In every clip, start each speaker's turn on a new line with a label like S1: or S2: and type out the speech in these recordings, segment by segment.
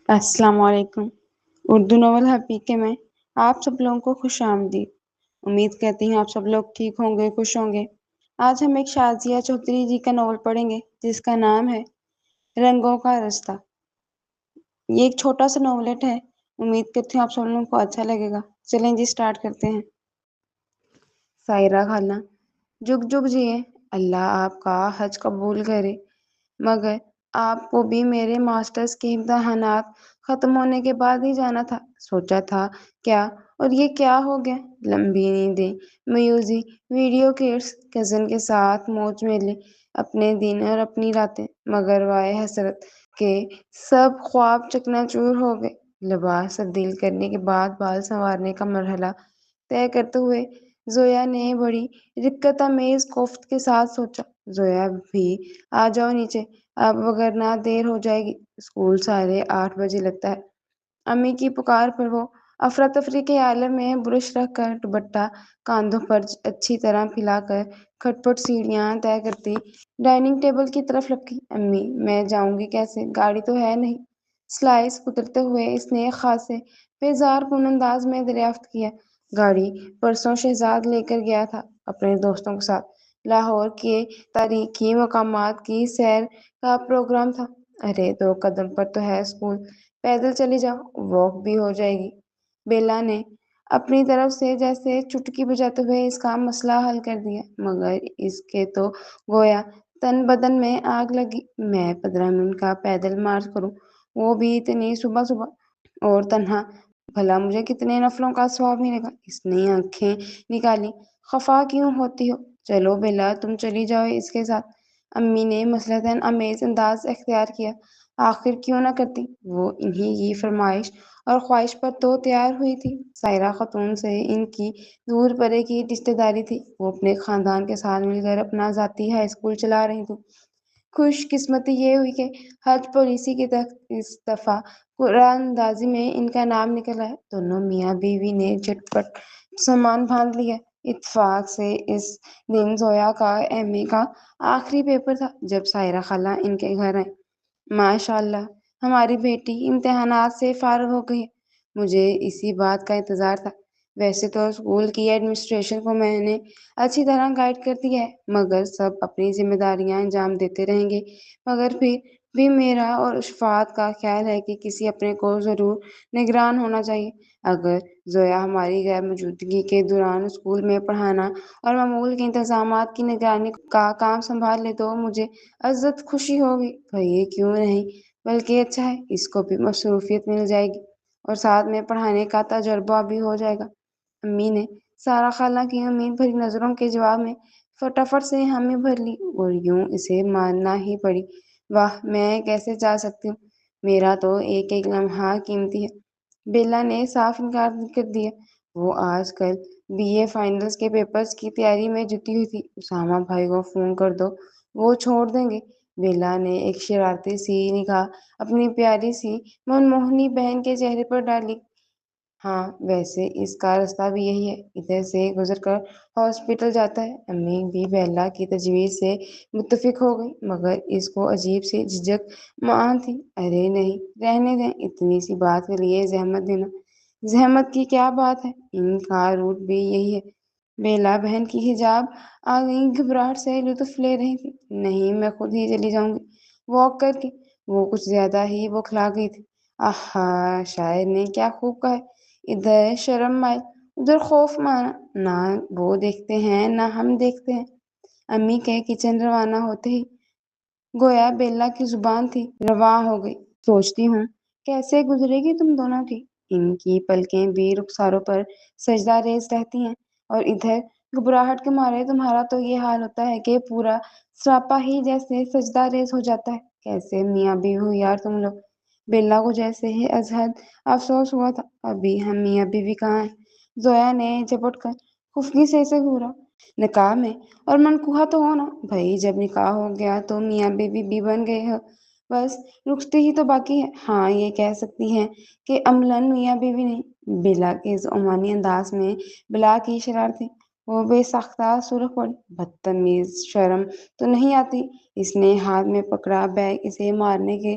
S1: السلام علیکم۔ اردو ناول حقیقے میں آپ سب لوگوں کو خوش آمدید۔ امید کرتی ہوں آپ سب لوگ ٹھیک ہوں گے، خوش ہوں گے۔ آج ہم ایک شازیہ چودھری جی کا ناول پڑھیں گے جس کا نام ہے رنگوں کا رستہ۔ یہ ایک چھوٹا سا ناولٹ ہے، امید کرتی ہوں آپ سب لوگوں کو اچھا لگے گا۔ چلیں جی سٹارٹ کرتے ہیں۔ سائرہ خالہ، جگ جگ جیے، اللہ آپ کا حج قبول کرے۔ مگر آپ کو بھی میرے ماسٹرز کے امتحانات ختم ہونے کے بعد ہی جانا تھا۔ سوچا تھا کیا، اور یہ کیا ہو گیا؟ لمبی نیندیں، میوزی، ویڈیو کلپس، کزن کے ساتھ موج میلے، اپنے دن اور اپنی راتیں، مگر وائے حسرت کے سب خواب چکنا چور ہو گئے۔ لباس تبدیل کرنے کے بعد بال سنوارنے کا مرحلہ طے کرتے ہوئے زویا نے بڑی رکت آمیز کوفت کے ساتھ سوچا، زویا بھی آ جاؤ نیچے اب، وگرنہ دیر ہو جائے گی، اسکول 8:30 بجے لگتا ہے۔ امی کی پکار پر وہ افراتفری کے عالم میں برش رکھ کر، دوپٹہ کاندھوں پر اچھی طرح پھیلا کر، کھٹ پٹ سیڑھیاں طے کرتی ڈائننگ ٹیبل کی طرف لپکی۔ امی، میں جاؤں گی کیسے؟ گاڑی تو ہے نہیں۔ سلائس اترتے ہوئے اس نے خاصے بیزار کن انداز میں دریافت کیا۔ گاڑی پرسوں شہزاد لے کر گیا تھا اپنے دوستوں کے ساتھ، لاہور کے تاریخی مقامات کی سیر کا پروگرام تھا۔ ارے 2 قدم پر تو ہے اسکول، پیدل چلی جاؤ، واک بھی ہو جائے گی۔ بیلا نے اپنی طرف سے جیسے چٹکی بجاتے ہوئے اس کا مسئلہ حل کر دیا، مگر اس کے تو گویا تن بدن میں آگ لگی۔ میں 15 منٹ کا پیدل مارچ کروں، وہ بھی اتنی صبح صبح، اور تنہا؟ بھلا مجھے کتنے نفلوں کا ثواب ملے گا؟ اس نے آنکھیں نکالی۔ خفا کیوں ہوتی ہو؟ چلو بیلا، تم چلی جاؤ اس کے ساتھ۔ امی نے مصلحتاً آمیز انداز اختیار کیا۔ آخر کیوں نہ کرتی؟ وہ انہی کی فرمائش اور خواہش پر تو تیار ہوئی تھی۔ سائرہ خاتون سے ان کی دور پرے کی رشتہ داری تھی، وہ اپنے خاندان کے ساتھ مل کر اپنا ذاتی ہائی اسکول چلا رہی تھیں۔ خوش قسمتی یہ ہوئی کہ حج پالیسی کے تحت اس دفعہ قرعہ اندازی میں ان کا نام نکل آیا۔ دونوں میاں بیوی نے جھٹ پٹ سامان باندھ لیا۔ اتفاق سے اس دن زویا کا ایم اے کا آخری پیپر تھا جب سائرہ خالہ ان کے گھر آئیں۔ ماشاء اللہ، ہماری بیٹی امتحانات سے فارغ ہو گئی ہے۔ مجھے اسی بات کا انتظار تھا۔ ویسے تو اسکول کی ایڈمنسٹریشن کو میں نے اچھی طرح گائیڈ کر دیا ہے، مگر سب اپنی ذمہ داریاں انجام دیتے رہیں گے، مگر پھر بھی میرا اور شفاعت کا خیال ہے کہ کسی اپنے کو ضرور نگران ہونا چاہیے۔ اگر زویا ہماری غیر موجودگی کے دوران اسکول میں پڑھانا اور معمول کے انتظامات کی نگرانی کا کام سنبھال لے تو مجھے عزت خوشی ہوگی۔ کہیے کیوں نہیں، بلکہ اچھا ہے، اس کو بھی مصروفیت مل جائے گی اور ساتھ میں پڑھانے کا تجربہ بھی ہو جائے گا۔ امی نے سارہ خالہ کی امید بھری نظروں کے جواب میں فٹافٹ سے حامی بھر لی اور یوں اسے ماننا ہی پڑی۔ واہ، میں کیسے جا سکتی ہوں، میرا تو ایک ایک لمحہ قیمتی ہے۔ بیلا نے صاف انکار کر دیا۔ وہ آج کل بی اے فائنلز کے پیپرز کی تیاری میں جٹی ہوئی تھی۔ اسامہ بھائی کو فون کر دو، وہ چھوڑ دیں گے۔ بیلا نے ایک شرارتی سی نگاہ اپنی پیاری سی منموہنی بہن کے چہرے پر ڈالی۔ ہاں، ویسے اس کا رستہ بھی یہی ہے، ادھر سے گزر کر ہاسپٹل جاتا ہے۔ امی بھی بیلا کی تجویز سے متفق ہو گئی، مگر اس کو عجیب سی جھجک ماند تھی۔ ارے نہیں، رہنے دیں، اتنی سی بات کے لیے زحمت دینا۔ زحمت کی کیا بات ہے، ان کا روٹ بھی یہی ہے۔ بیلا بہن کی حجاب آگئی گھبراہٹ سے لطف لے رہی تھی۔ نہیں، میں خود ہی چلی جاؤں گی، واک کر کے۔ وہ کچھ زیادہ ہی بوکھلا گئی تھی۔ آہا، شاعر نے کیا خوب کہا ہے، ادھر شرم مائل، ادھر خوف مانا، نہ وہ دیکھتے ہیں نہ ہم دیکھتے ہیں۔ امی کے کچن روانہ ہوتے ہی گویا بیلا کی زبان تھی رواں ہو گئی۔ سوچتی ہوں کیسے گزرے گی تم دونوں کی۔ ان کی پلکیں بھی رخساروں پر سجدہ ریز رہتی ہیں، اور ادھر گھبراہٹ کے مارے تمہارا تو یہ حال ہوتا ہے کہ پورا سراپا ہی جیسے سجدہ ریز ہو جاتا ہے۔ کیسے میاں بیوی ہو یار تم لوگ۔ بیلا کو جیسے ہی ازحد افسوس ہوا تھا، ابھی ہم میاں بیوی کہاں ہیں۔ زویا نے جھپٹ کر خفگی سے اسے گھورا۔ نکاح میں اور منقوہ تو ہو نا بھائی، جب نکاح ہو گیا تو میاں بیوی بھی بن گئے ہو، بس رخصتی ہی تو باقی ہے۔ ہاں، یہ کہہ سکتی ہیں کہ عملاً میاں بیوی نہیں۔ بیلا کے اس عمانی انداز میں بلا کی شرارت تھی۔ وہ بے ساختہ سرخ پڑی۔ بدتمیز، شرم تو نہیں آتی؟ اس نے ہاتھ میں پکڑا بیگ اسے مارنے کے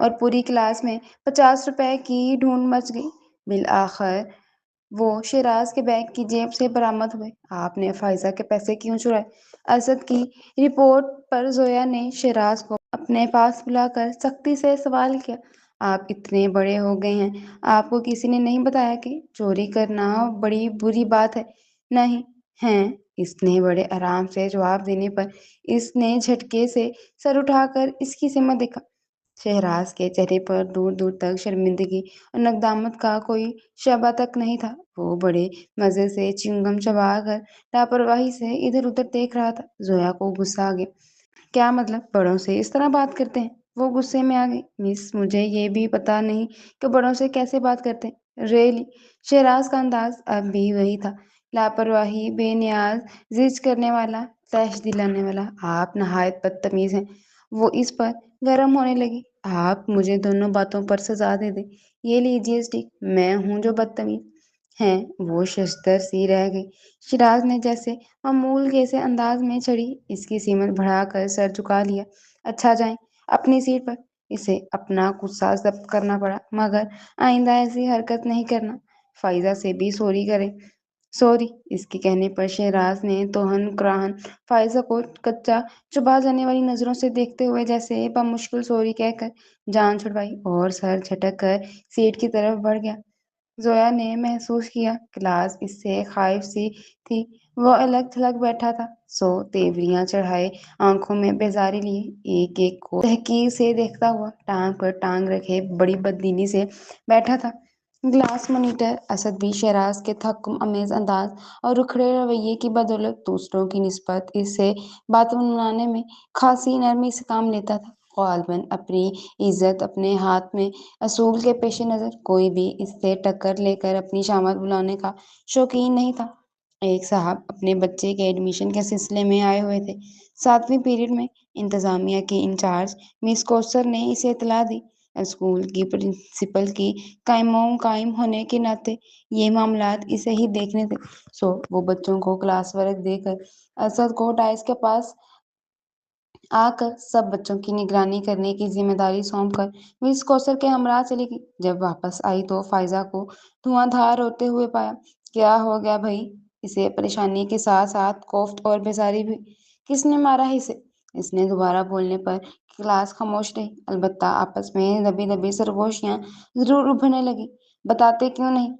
S1: اور پوری کلاس میں 50 روپے کی ڈھونڈ مچ گئی۔ بالآخر وہ شیراز کے بیگ کی جیب سے برآمد ہوئے۔ آپ نے فائزہ کے پیسے کیوں چرائے؟ اسد کی رپورٹ پر زویا نے شیراز کو اپنے پاس بلا کر سختی سے سوال کیا۔ آپ اتنے بڑے ہو گئے ہیں، آپ کو کسی نے نہیں بتایا کہ چوری کرنا بڑی بری بات ہے؟ نہیں ہیں، اس نے بڑے آرام سے جواب دینے پر اس نے جھٹکے سے سر اٹھا کر اس کی سمت دیکھا۔ شہراز کے چہرے پر دور دور تک شرمندگی اور ندامت کا کوئی شعبہ تک نہیں تھا۔ وہ بڑے مزے سے چنگم چبا کر لاپرواہی سے ادھر ادھر دیکھ رہا تھا۔ زویا کو غصہ آ گیا۔ کیا مطلب بڑوں سے اس طرح بات کرتے ہیں؟ وہ غصے میں آ گئی۔ مس، مجھے یہ بھی پتا نہیں کہ بڑوں سے کیسے بات کرتے ہیں۔ ریلی؟ شہراز کا انداز اب بھی وہی تھا، لاپرواہی، بے نیاز، ضد کرنے والا، تیش دلانے والا۔ آپ نہایت بدتمیز ہیں۔ وہ اس پر گرم ہونے لگی۔ آپ مجھے دونوں باتوں پر سزا دے دیں۔ یہ لیجیے اسٹک، میں ہوں جو بدتمیز ہیں۔ وہ ششدر سی رہ گئی۔ شیراز نے جیسے معمول کے سے انداز میں چھڑی اس کی سمت بڑھا کر سر جھکا لیا۔ اچھا، جائیں اپنی سیٹ پر۔ اسے اپنا غصہ ضبط کرنا پڑا، مگر آئندہ ایسی حرکت نہیں کرنا۔ فائزہ سے بھی سوری کریں۔ سوری؟ اس کے کہنے پر شہراز نے توہن کراہن فائزہ کو کچا چبا جانے والی نظروں سے دیکھتے ہوئے جیسے بمشکل سوری کہہ کر جان چھڑوائی اور سر جھٹک کر سیٹ کی طرف بڑھ گیا۔ زویا نے محسوس کیا کلاس اس سے خائف سی تھی۔ وہ الگ تھلگ بیٹھا تھا، سو تیوریاں چڑھائے، آنکھوں میں بیزاری لیے، ایک ایک کو تحقیر سے دیکھتا ہوا، ٹانگ پر ٹانگ رکھے بڑی بددلی سے بیٹھا تھا۔ کلاس مانیٹر اسد بھی شیراز کے تحکم امیز انداز اور رکھڑے رویے کی بدولت دوسروں کی نسبت اس سے بات بنانے میں خاصی نرمی سے کام لیتا تھا۔ غالباً اپنی عزت اپنے ہاتھ میں اصول کے پیش نظر کوئی بھی اس سے ٹکر لے کر اپنی شامت بلانے کا شوقین نہیں تھا۔ ایک صاحب اپنے بچے کے ایڈمیشن کے سلسلے میں آئے ہوئے تھے۔ 7ویں پیریڈ میں انتظامیہ کی انچارج مس کوثر نے اسے اطلاع دی۔ اسکول کی پرنسپل کی قائم ہونے کے ناطے یہ معاملات اسے ہی دیکھنے تھے، سو وہ بچوں کو کلاس ورک دے کر اسد کو ڈائس کے پاس آ کر سب بچوں کی نگرانی کرنے کی ذمہ داری سونپ کر مس کوثر کے ہمراہ چلی گئی۔ جب واپس آئی تو فائزہ کو دھواں دھار روتے ہوئے پایا۔ کیا ہو گیا بھائی؟ اسے پریشانی کے ساتھ ساتھ کوفت اور بیزاری بھی۔ کس نے مارا ہے اسے؟ اس نے دوبارہ بولنے پر کلاس خاموش رہی، البتہ آپس میں دبی دبی سرگوشیاں ضرور ابھرنے لگیں۔ بتاتے کیوں نہیں؟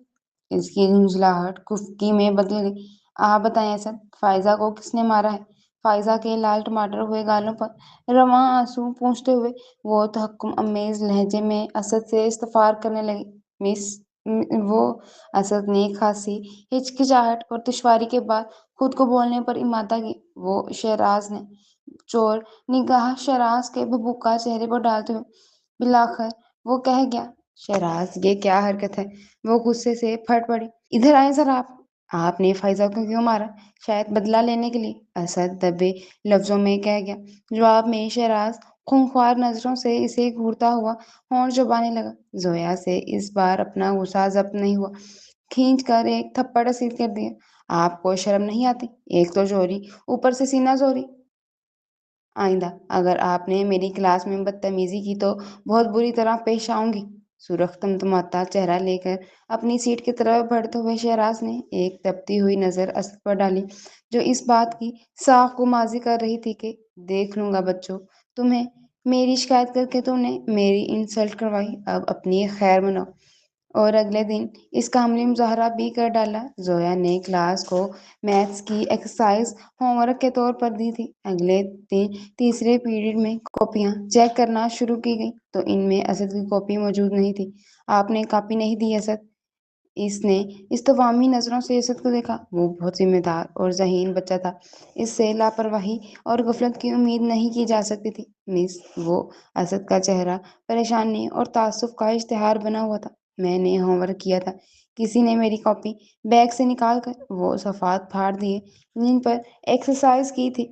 S1: اس کی جھنجھلاہٹ خفگی میں بدل گئی۔ آپ بتائیں اسد، فائزہ کو کس نے مارا ہے؟ فائزہ کے لال ٹماٹر ہوئے گالوں پر رواں آنسو پونچھتے ہوئے وہ تحکم امیز لہجے میں اسد سے استفسار کرنے لگی۔ مس، وہ اسد نے خاصی ہچکچاہٹ اور دشواری کے بعد خود کو بولنے پر امادہ کی۔ وہ شہراز نے چور نگاہ شیراز کے بھبھوکا چہرے پر ڈالتے ہوئے بالآخر وہ کہہ گیا۔ شہراز، یہ کیا حرکت ہے؟ وہ غصے سے پھٹ پڑی۔ ادھر آئیں ذرا آپ۔ آپ نے فائزہ کو کیوں مارا؟ شاید بدلہ لینے کے لیے، اسد دبے لفظوں میں کہہ گیا۔ جواب میں شہراز خونخوار نظروں سے اسے گھورتا ہوا ہونٹ چبانے لگا۔ زویا سے اس بار اپنا غصہ ضبط نہیں ہوا، کھینچ کر ایک تھپڑ رسید کر دیا۔ آپ کو شرم نہیں آتی؟ ایک تو چوری، اوپر سے سینہ زوری۔ آئندہ اگر آپ نے میری کلاس میں بدتمیزی کی تو بہت بری طرح پیش آؤں گی۔ سرخ تمتماتا چہرہ لے کر اپنی سیٹ کی طرف بڑھتے ہوئے شہراز نے ایک تپتی ہوئی نظر اسد پر ڈالی، جو اس بات کی ساخ کو ماضی کر رہی تھی کہ دیکھ لوں گا بچوں، تمہیں میری شکایت کر کے تم نے میری انسلٹ کروائی، اب اپنی خیر مناؤ۔ اور اگلے دن اس کا عملی مظاہرہ بھی کر ڈالا۔ زویا نے کلاس کو میتھس کی ایکسرسائز ہوم ورک کے طور پر دی تھی۔ اگلے دن تیسرے پیریڈ میں کاپیاں چیک کرنا شروع کی گئیں تو ان میں اسد کی کاپی موجود نہیں تھی۔ آپ نے کاپی نہیں دی اسد؟ اس نے استفہامی نظروں سے اسد کو دیکھا۔ وہ بہت ذمہ دار اور ذہین بچہ تھا، اس سے لاپرواہی اور غفلت کی امید نہیں کی جا سکتی تھی۔ مس، وہ اسد کا چہرہ پریشانی اور تعصب کا اشتہار بنا ہوا تھا۔ میں نے ہوم ورک کیا تھا، کسی نے میری کاپی بیگ سے نکال کر وہ صفحات پھاڑ دیے جن پر ایکسرسائز کی تھی۔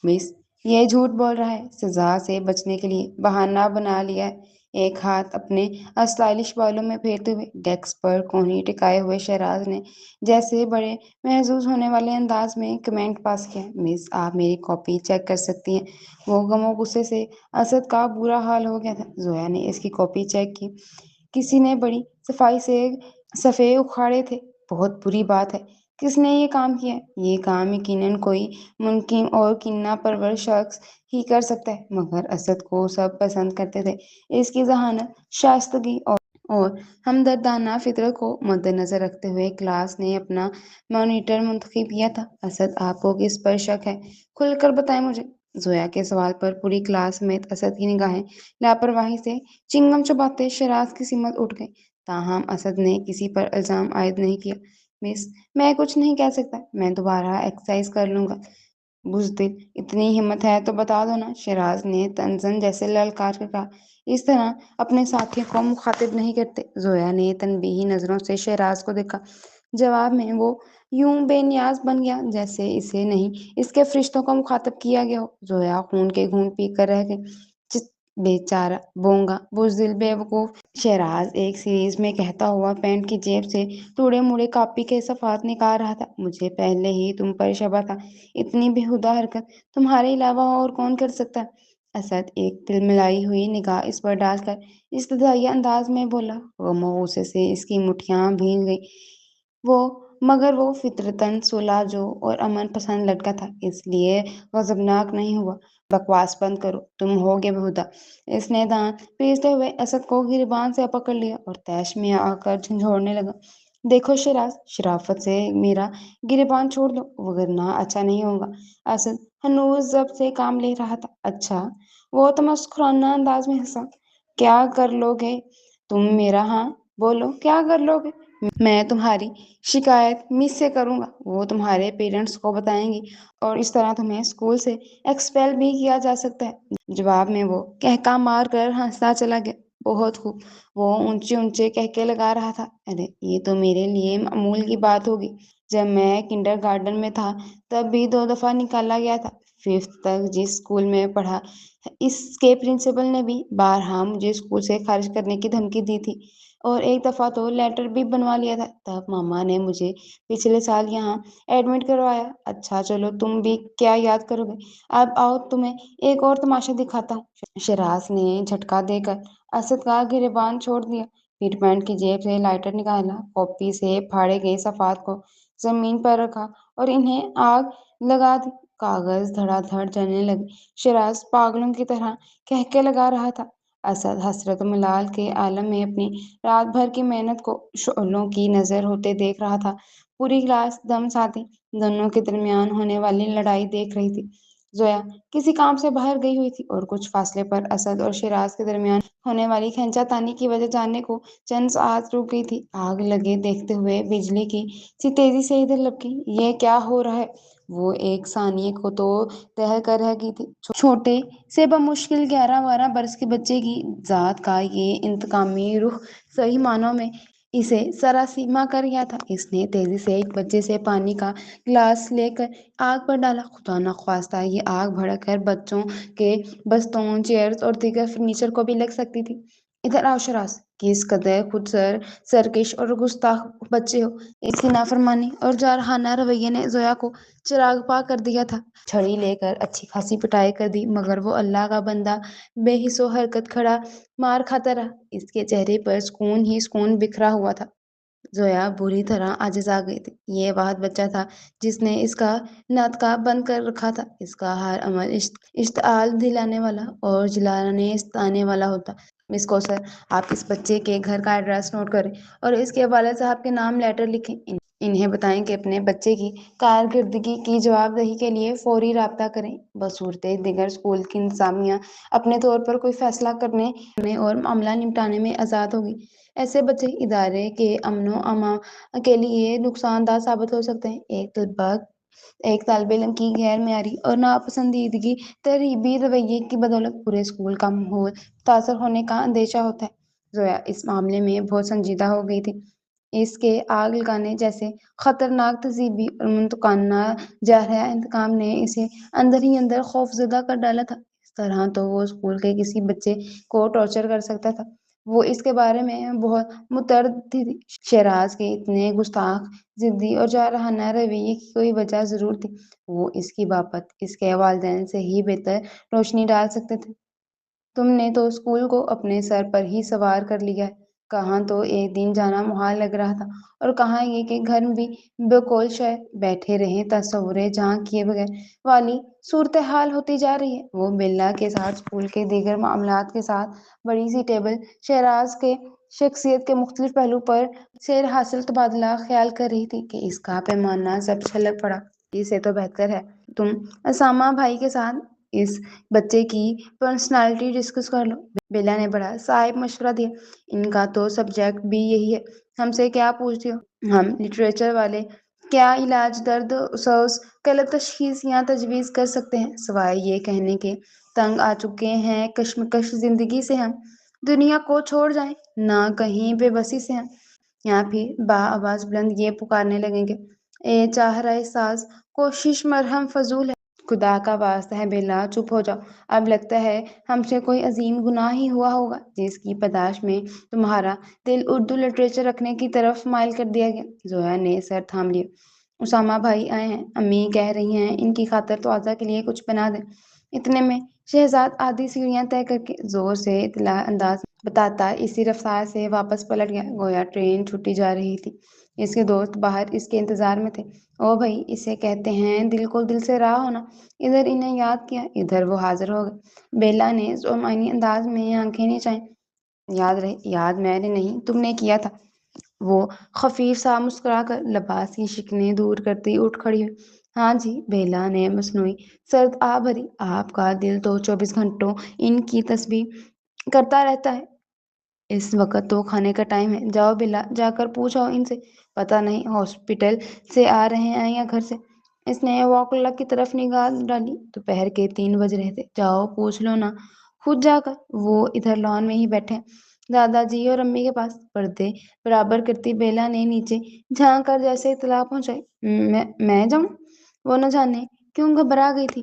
S1: مس، یہ جھوٹ بول رہا ہے، سزا سے بچنے کے لیے بہانہ بنا لیا ہے۔ ایک ہاتھ اپنے اسٹائلش بالوں میں پھیرتے ہوئے ڈیسک پر کونی ٹکائے ہوئے شہراز نے جیسے بڑے محظوظ ہونے والے انداز میں کمنٹ پاس کیا، مس آپ میری کاپی چیک کر سکتی ہیں۔ وہ غم و غصے سے اسد کا برا حال ہو گیا تھا۔ زویا نے اس کی کاپی چیک کی۔ کسی نے بڑی صفائی سے صفحے اکھاڑے تھے۔ بہت بری بات ہے۔ کس نے یہ کام کیا ہے؟ یہ کام یقیناً کوئی منکم اور کینہ پرور شخص ہی کر سکتا ہے، مگر اسد کو سب پسند کرتے تھے۔ اس کی ذہانت، شائستگی اور ہمدردانہ فطرت کو مد نظر رکھتے ہوئے کلاس نے اپنا مانیٹر منتخب کیا تھا۔ اسد آپ کو کس پر شک ہے؟ کھل کر بتائیں مجھے۔ زویا کے سوال پر پوری کلاس سمیت اسد کی نگاہیں لاپرواہی سے چنگم چباتے شہراز کی سمت اٹھ گئی۔ تاہم اسد نے کسی پر الزام عائد نہیں کیا۔ مس، میں کچھ نہیں کہہ سکتا، میں دوبارہ ایکسرسائز کر لوں گا۔ بزدل، اتنی ہمت ہے تو بتا دو نا، شہراز نے تنزن جیسے للکار کر کہا۔ اس طرح اپنے ساتھی کو مخاطب نہیں کرتے۔ زویا نے تنبیہی نظروں سے شہراز کو دیکھا۔ جواب میں وہ یوں بے نیاز بن گیا جیسے اسے نہیں اس کے فرشتوں کو مخاطب کیا گیا ہو۔ زویا خون کے گھونٹ پی کر رہ گئی۔ بیچارہ، بونگا، بزدل، بیوقوف، شہراز ایک سیریز میں کہتا ہوا پینٹ کی جیب سے ٹوڑے موڑے کاپی کے صفحات نکال رہا تھا۔ مجھے پہلے ہی تم پر شبہ تھا، اتنی بےہودہ حرکت تمہارے علاوہ اور کون کر سکتا ہے؟ اسد ایک تلملائی ہوئی نگاہ اس پر ڈال کر استدعائی انداز میں بولا۔ غم و غصے سے اس کی مٹھیاں بھیگ گئیں، مگر وہ فطرتاً صلح جو اور امن پسند لڑکا تھا، اس لیے غضبناک نہیں ہوا۔ بکواس بند کرو، تم ہوگے بےہودہ۔ اس نے دانت پیستے ہوئے اسد کو گریبان سے پکڑ لیا اور طیش میں آ کر جھنجھوڑنے لگا۔ دیکھو شہراز، شرافت سے میرا گریبان چھوڑ دو وگرنہ اچھا نہیں ہوگا۔ اسد ہنوز ضبط سے کام لے رہا تھا۔ اچھا؟ وہ تمسخرانہ انداز میں ہنسا۔ کیا کر لو گے تم میرا؟ ہاں بولو، کیا کر لو گے؟ میں تمہاری شکایت مس سے کروں گا، وہ تمہارے پیرنٹس کو بتائیں گی اور اس طرح تمہیں اسکول سے ایکسپیل بھی کیا جا سکتا ہے۔ جواب میں وہ کہکا مار کر ہنستا چلا گیا۔ بہت خوب، وہ اونچے اونچے کہکے لگا رہا تھا۔ ارے یہ تو میرے لیے معمول کی بات ہوگی، جب میں کنڈر گارڈن میں تھا تب بھی 2 دفعہ نکالا گیا تھا۔ 5th تک جس اسکول میں پڑھا، اس کے پرنسپل نے بھی بارہا مجھے اسکول سے خارج کرنے کی دھمکی دی تھی اور ایک دفعہ تو لیٹر بھی بنوا لیا تھا۔ تب ماما نے مجھے پچھلے سال یہاں ایڈمٹ کروایا۔ اچھا چلو، تم بھی کیا یاد کرو گے؟ اب آؤ تمہیں ایک اور تماشا دکھاتا ہوں۔ شہراز نے جھٹکا دے کر اسد کا گریبان چھوڑ دیا، پھر پینٹ کی جیب سے لائٹر نکالا، کاپی سے پھاڑے گئے صفحات کو زمین پر رکھا اور انہیں آگ لگا دی۔ کاغذ دھڑا دھڑ جلنے لگے۔ شہراز پاگلوں کی طرح کہکے لگا رہا تھا۔ اسد حسرت و ملال کے عالم میں اپنی رات بھر کی محنت کو شعلوں کی نظر ہوتے دیکھ رہا تھا۔ پوری کلاس دم ساتھی دونوں کے درمیان ہونے والی لڑائی دیکھ رہی تھی۔ زویا کسی کام سے باہر گئی ہوئی تھی اور کچھ فاصلے پر اسد اور شہراز کے درمیان ہونے والی کھینچا تانی کی وجہ جاننے کو چند ساعت رک گئی تھی۔ آگ لگے دیکھتے ہوئے بجلی کی سی تیزی سے ادھر لپکی۔ یہ کیا ہو رہا ہے؟ وہ ایک ثانیے کو تو تہل کر رہ گئی تھی۔ چھوٹے سے بمشکل 11-12 برس کے بچے کی ذات کا یہ انتقامی رخ صحیح معنوں میں اسے سراسیمہ کر گیا تھا۔ اس نے تیزی سے ایک بچے سے پانی کا گلاس لے کر آگ پر ڈالا۔ خدا نخواستہ یہ آگ بھڑک کر بچوں کے بستون، چیئرز اور دیگر فرنیچر کو بھی لگ سکتی تھی۔ ادھر آؤ شہراز، کس قدر خود سرکش اور گستاخ بچے ہو۔ اس کی نافرمانی اور جارحانہ رویے نے زویا کو چراغ پا کر دیا تھا۔ چھڑی لے کر اچھی خاصی پٹائی کر دی، مگر وہ اللہ کا بندہ بے حس و حرکت کھڑا مار کھاتا رہا۔ اس کے چہرے پر سکون ہی سکون بکھرا ہوا تھا۔ زویا بری طرح عاجز آ گئی تھی۔ یہ واحد بچہ تھا جس نے اس کا ناطقہ بند کر رکھا تھا۔ اس کا ہر عمل اشتعال دلانے والا اور جلانے ستانے والا ہوتا۔ مس کوثر، آپ اس بچے کے گھر کا ایڈریس نوٹ کریں اور اس کے والد صاحب کے نام لیٹر لکھیں۔ انہیں بتائیں کہ اپنے بچے کی کارکردگی کی جواب دہی کے لیے فوری رابطہ کریں۔ بصورت دیگر اسکول کی انتظامیہ اپنے طور پر کوئی فیصلہ کرنے اور معاملہ نمٹانے میں آزاد ہوگی۔ ایسے بچے ادارے کے امن و امان کے لیے نقصان دہ ثابت ہو سکتے ہیں۔ ایک طالب علم کی غیر معیاری اور ناپسندیدگی ترغیبی رویے کی بدولت پورے اسکول کا ماحول متاثر ہونے کا اندیشہ ہوتا ہے۔ زویا اس معاملے میں بہت سنجیدہ ہو گئی تھی۔ اس کے آگ لگانے جیسے خطرناک تہذیبی اور منطقانہ جارحہ انتقام نے اسے اندر ہی اندر خوف زدہ کر ڈالا تھا۔ طرح تو وہ اسکول کے کسی بچے کو ٹارچر کر سکتا تھا۔ وہ اس کے بارے میں بہت متردد تھی۔ شہراز کے اتنے گستاخ، ضدی اور جارحانہ رویے کی کوئی وجہ ضرور تھی۔ وہ اس کی بابت اس کے والدین سے ہی بہتر روشنی ڈال سکتے تھے۔ تم نے تو اسکول کو اپنے سر پر ہی سوار کر لیا ہے۔ کہاں تو ایک دن جانا محال لگ رہا تھا، اور کہاں یہ کہ گھر بھی بالکل شہر بیٹھے رہیں تصور جہاں کیے بغیر والی صورتحال ہوتی جا رہی ہے۔ وہ بیلا کے ساتھ اسکول کے دیگر معاملات کے ساتھ بڑی سی ٹیبل شہراز کے شخصیت کے مختلف پہلو پر سیر حاصل تبادلہ خیال کر رہی تھی کہ اس کا پیمانہ سب چھلک پڑا۔ اسے تو بہتر ہے تم اسامہ بھائی کے ساتھ اس بچے کی پرسنالٹی ڈسکس کر لو۔ بیلا نے بڑا صائب مشورہ دیا۔ ان کا تو سبجیکٹ بھی یہی ہے، ہم سے کیا پوچھتی ہو؟ ہم لٹریچر والے کیا علاج درد سوز غلط تشخیص یا تجویز کر سکتے ہیں، سوائے یہ کہنے کے تنگ آ چکے ہیں کشمکش زندگی سے ہم دنیا کو چھوڑ جائیں، نہ کہیں بے بسی سے ہم یا پھر با آواز بلند یہ پکارنے لگیں گے، اے چاہرہ ساز کوشش مرہم فضول ہے۔ خدا کا واسطہ ہے بیلا چپ ہو جاؤ، اب لگتا ہے ہم سے کوئی عظیم گناہ ہی ہوا ہوگا جس کی پاداش میں تمہارا دل اردو لٹریچر رکھنے کی طرف مائل کر دیا گیا۔ زویا نے سر تھام لیا۔ اسامہ بھائی آئے ہیں، امی کہہ رہی ہیں ان کی خاطر توازہ کے لیے کچھ بنا دیں۔ اتنے میں شہزاد آدھی سیڑھیاں طے کر کے زور سے اطلاع انداز بتاتا اسی رفتار سے واپس پلٹ گیا گویا ٹرین چھٹی جا رہی تھی۔ اس کے دوست باہر اس کے انتظار میں تھے۔ او بھائی، اسے کہتے ہیں دل کو دل سے راہ ہونا۔ ادھر انہیں یاد کیا، ادھر وہ حاضر ہو گئے۔ بیلا نے زعفرانی انداز میں آنکھیں نچائیں۔ یاد رہے، یاد میں نے نہیں تم نے کیا تھا۔ وہ خفیف سا مسکرا کر لباس کی شکنیں دور کرتی اٹھ کھڑی ہوئی۔ ہاں جی، بیلا نے مصنوعی سرد آ بھری، آپ کا دل تو 24 گھنٹوں ان کی تسبیح کرتا رہتا ہے۔ اس وقت تو کھانے کا ٹائم ہے، جاؤ بیلا، جا کر پوچھو ان سے، پتہ نہیں ہاسپٹل سے آ رہے ہیں یا گھر سے۔ اس نے واک اللہ کی طرف نگاہ ڈالی۔ دوپہر کے 3 بج رہے تھے، جاؤ پوچھ لو نا خود جا کر، وہ ادھر لان میں ہی بیٹھے ہیں دادا جی اور امی کے پاس۔ پردے برابر کرتی بیلا نے نیچے جھانک کر جیسے اطلاع پہنچائی۔ میں جاؤں؟ وہ نہ جانے کیوں گھبرا گئی تھی۔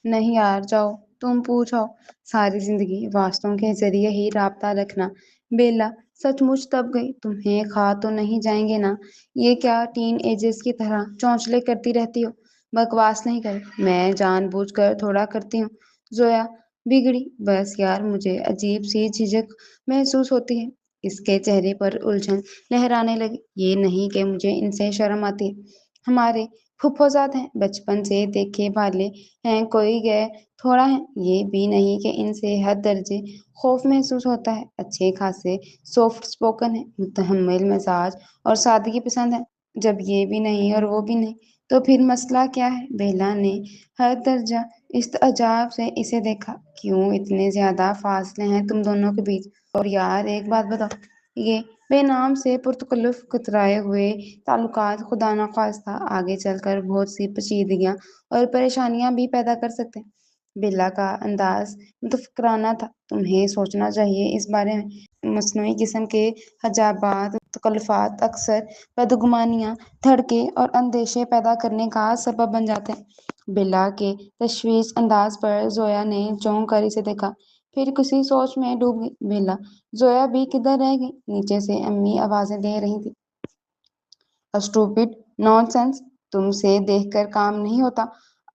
S1: نہیں یار، جاؤ تم پوچھو، ساری زندگی واسطوں کے ذریعے ہی رابطہ رکھنا۔ بیلا سچ مچ تب گئی۔ تمہیں کھا تو نہیں جائیں گے نا؟ یہ کیا ٹین ایجرز کی طرح چونچلے کرتی رہتی ہو؟ بکواس نہیں کر، میں جان بوجھ کر تھوڑا کرتی ہوں۔ زویا بگڑی، بس یار مجھے عجیب سی جھجک محسوس ہوتی ہے۔ اس کے چہرے پر الجھن لہرانے لگی۔ یہ نہیں کہ مجھے ان سے شرم آتی ہے، ہمارے پھپھوزاد ہیں، بچپن سے دیکھے بھالے ہیں، کوئی گئے تھوڑا ہیں۔ یہ بھی نہیں کہ ان سے حد درجے خوف محسوس ہوتا ہے، اچھے خاصے سافٹ اسپوکن ہیں، متحمل مزاج اور سادگی پسند ہیں۔ جب یہ بھی نہیں اور وہ بھی نہیں تو پھر مسئلہ کیا ہے؟ بیلا نے ہر درجہ استعجاب سے اسے دیکھا۔ کیوں اتنے زیادہ فاصلے ہیں تم دونوں کے بیچ؟ اور یار ایک بات بتاؤ، یہ بے نام سے پرتکلف کترائے ہوئے تعلقات خدا نخواستہ آگے چل کر بہت سی پیچیدگیاں اور پریشانیاں بھی پیدا کر سکتے ہیں۔ بیلا کا انداز متفکرانہ تھا۔ تمہیں سوچنا چاہیے اس بارے میں۔ مصنوعی قسم کے حجابات تکلفات اکثر بدگمانیاں، دھڑکے اور اندیشے پیدا کرنے کا سبب بن جاتے ہیں۔ بیلا کے تشویش انداز پر زویا نے چونک کر اسے دیکھا، پھر کسی سوچ میں ڈوب گئی۔ بیلا، زویا بھی کدھر رہ گئی؟ نیچے سے امی آوازیں دے رہی تھی۔ اسٹوپڈ نان سینس، تم سے دیکھ کر کام نہیں ہوتا۔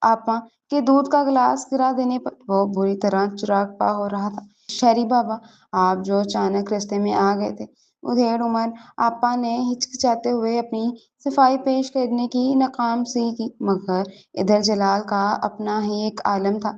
S1: آپا کے دودھ کا گلاس گرا دینے پر وہ بری طرح چراغ پا ہو رہا تھا۔ شہری بابا، آپ جو اچانک رستے میں آ گئے تھے۔ ادھیڑ عمر آپا نے ہچکچاتے ہوئے اپنی صفائی پیش کرنے کی ناکام سی کی، مگر ادھر جلال کا اپنا ہی ایک عالم تھا۔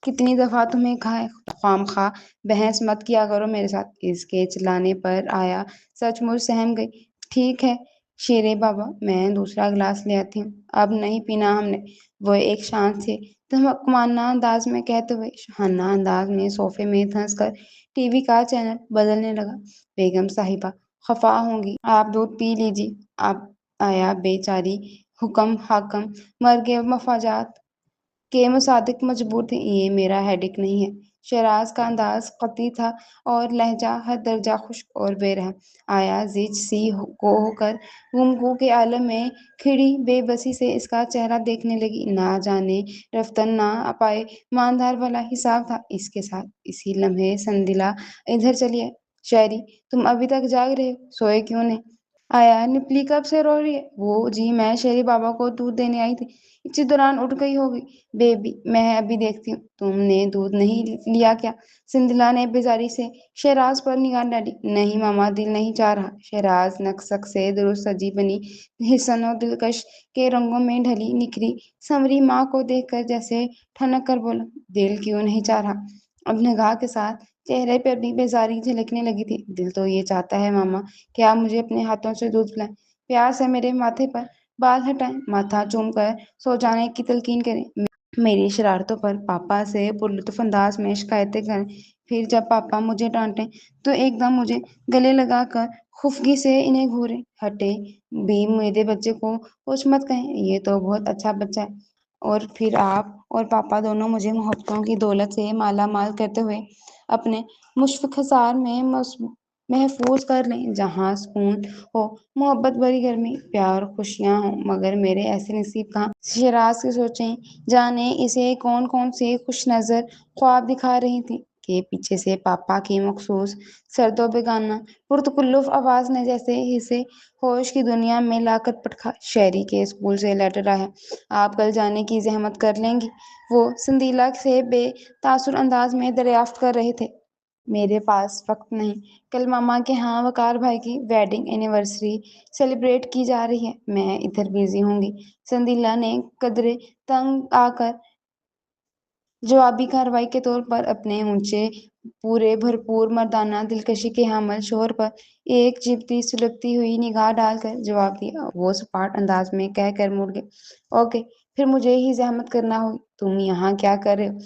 S1: کتنی دفعہ تمہیں کہا ہے، خواہ بحث مت کیا کرو میرے ساتھ۔ اس کے چلانے پر آیا سچ مچ سہم گئی۔ ٹھیک ہے شیرے بابا، میں دوسرا گلاس لے آتی ہوں، اب نہیں پینا ہم نے، وہ ایک شانت سے تہمانہ انداز میں کہتے ہوئے شاہانہ انداز میں صوفے میں دھنس کر ٹی وی کا چینل بدلنے لگا۔ بیگم صاحبہ خفا ہوں گی، آپ دودھ پی لیجیے۔ اب آیا بے چاری حکم حاکم مرگ مفاجات کے مصادق مجبور تھے، یہ میرا ہیڈک نہیں ہے۔ شہراز کا انداز قطعی تھا اور لہجہ حد درجہ خشک اور بے رحم۔ آیا زچ سی ہو کر گمگو کے عالم میں کھڑی بے بسی سے اس کا چہرہ دیکھنے لگی۔ نہ جانے رفتن نہ پائے ماندار والا حساب تھا اس کے ساتھ۔ اسی لمحے سندھیلا ادھر چلی آئی۔ شہری، تم ابھی تک جاگ رہے ہو؟ سوئے کیوں نہیں؟ آیا نپلی کب سے رو رہی ہے؟ وہ جی میں شہری بابا کو دودھ دینے آئی تھی، اسی دوران اٹھ گئی ہوگی۔ بیبی میں ابھی دیکھتی ہوں۔ تم نے دودھ نہیں لیا کیا؟ سندھلا نے بیزاری سے شہراز پر نگاہ ڈالی۔ نہیں ماما، دل نہیں چاہ رہا۔ شہراز نکسک سے درست سجی بنی حسن و دلکش کے رنگوں میں ڈھلی نکھری سنوری ماں کو دیکھ کر جیسے ٹھنک کر بولا، دل کیوں نہیں چاہ رہا؟ اب نگاہ کے ساتھ چہرے پر بھی بیزاری جھلکنے لگی تھی۔ دل تو یہ چاہتا ہے ماما کہ آپ مجھے اپنے ہاتھوں سے دودھ پلائیں، پیار سے میرے ماتھے پر بال ہٹائیں، ماتھا چوم کر سو جانے کی تلقین کریں، میری شرارتوں پر پاپا سے پرلطف انداز میں شکایتیں کریں، پھر جب پاپا مجھے ڈانٹیں تو ایک دم مجھے گلے لگا کر خفگی سے انہیں گھوریں۔ ہٹے بھی میرے بچے کو کچھ مت کہیں، یہ تو بہت اچھا بچہ ہے۔ اور پھر آپ اور پاپا دونوں مجھے محبتوں کی دولت سے مالا مال کرتے ہوئے اپنے مشفق حصار میں محفوظ کر لیں، جہاں سکون ہو، محبت بھری گرمی، پیار خوشیاں ہوں، مگر میرے ایسے نصیب کہاں۔ شیراز کی سوچیں جانے اسے کون کون سے خوش نظر خواب دکھا رہی تھی کہ پیچھے سے پاپا کی مخصوص سرد و بیگانہ پرتکلف آواز نے جیسے اسے ہوش کی دنیا میں لا کر پٹکا۔ شہری کے اسکول سے لیٹر آیا، آپ کل جانے کی زحمت کر لیں گی؟ وہ سندیلا سے بے تاثر انداز میں دریافت کر رہے تھے۔ میرے پاس وقت نہیں، کل ماما کے ہاں وقار بھائی کی ویڈنگ اینیورسری سیلیبریٹ کی جا رہی ہے، میں ادھر بزی ہوں گی۔ سندیلا نے قدرے تنگ آ کر جوابی کارروائی کے طور پر اپنے اونچے پورے بھرپور مردانہ دلکشی کے حامل شوہر پر ایک چبھتی سلگتی ہوئی نگاہ ڈال کر جواب دیا۔ وہ سپاٹ انداز میں کہہ کر مڑ گئے، اوکے پھر مجھے ہی زحمت کرنا ہوگی، تم یہاں کیا کر رہے ہو؟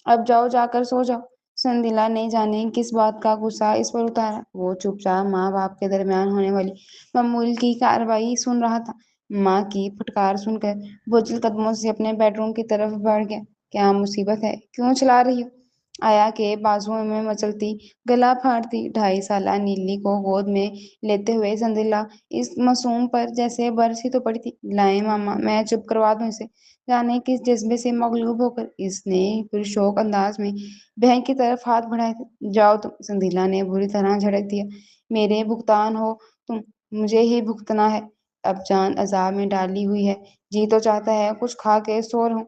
S1: اب جاؤ، جا کر سو جاؤ۔ سندیلا نے جانے کس بات کا غصہ اس پر اتارا۔ وہ چپ چاپ ماں باپ کے درمیان ہونے والی معمول کی کارروائی سن رہا تھا۔ ماں کی پھٹکار سن کر بوجھل قدموں سے اپنے بیڈ روم کی طرف بڑھ گیا۔ کیا مصیبت ہے؟ کیوں چلا رہی ہو؟ آیا کے بازوؤں میں مچلتی گلا پھاڑتی 2.5 سالہ نیلی کو گود میں لیتے ہوئے سندیلا اس معصوم پر جیسے برسی تو پڑی تھی۔ لائیں ماما، میں چپ کروا دوں اسے۔ جانے کس جذبے سے مغلوب ہو کر اس نے پرشوق انداز میں بہن کی طرف ہاتھ بڑھائے تھے۔ جاؤ تم، سندیلا نے بری طرح جھڑک دیا، میرے بھگتان ہو تم، مجھے ہی بھگتنا ہے۔ اب جان عذاب میں ڈالی ہوئی ہے، جی تو چاہتا ہے کچھ کھا کے سو رہوں،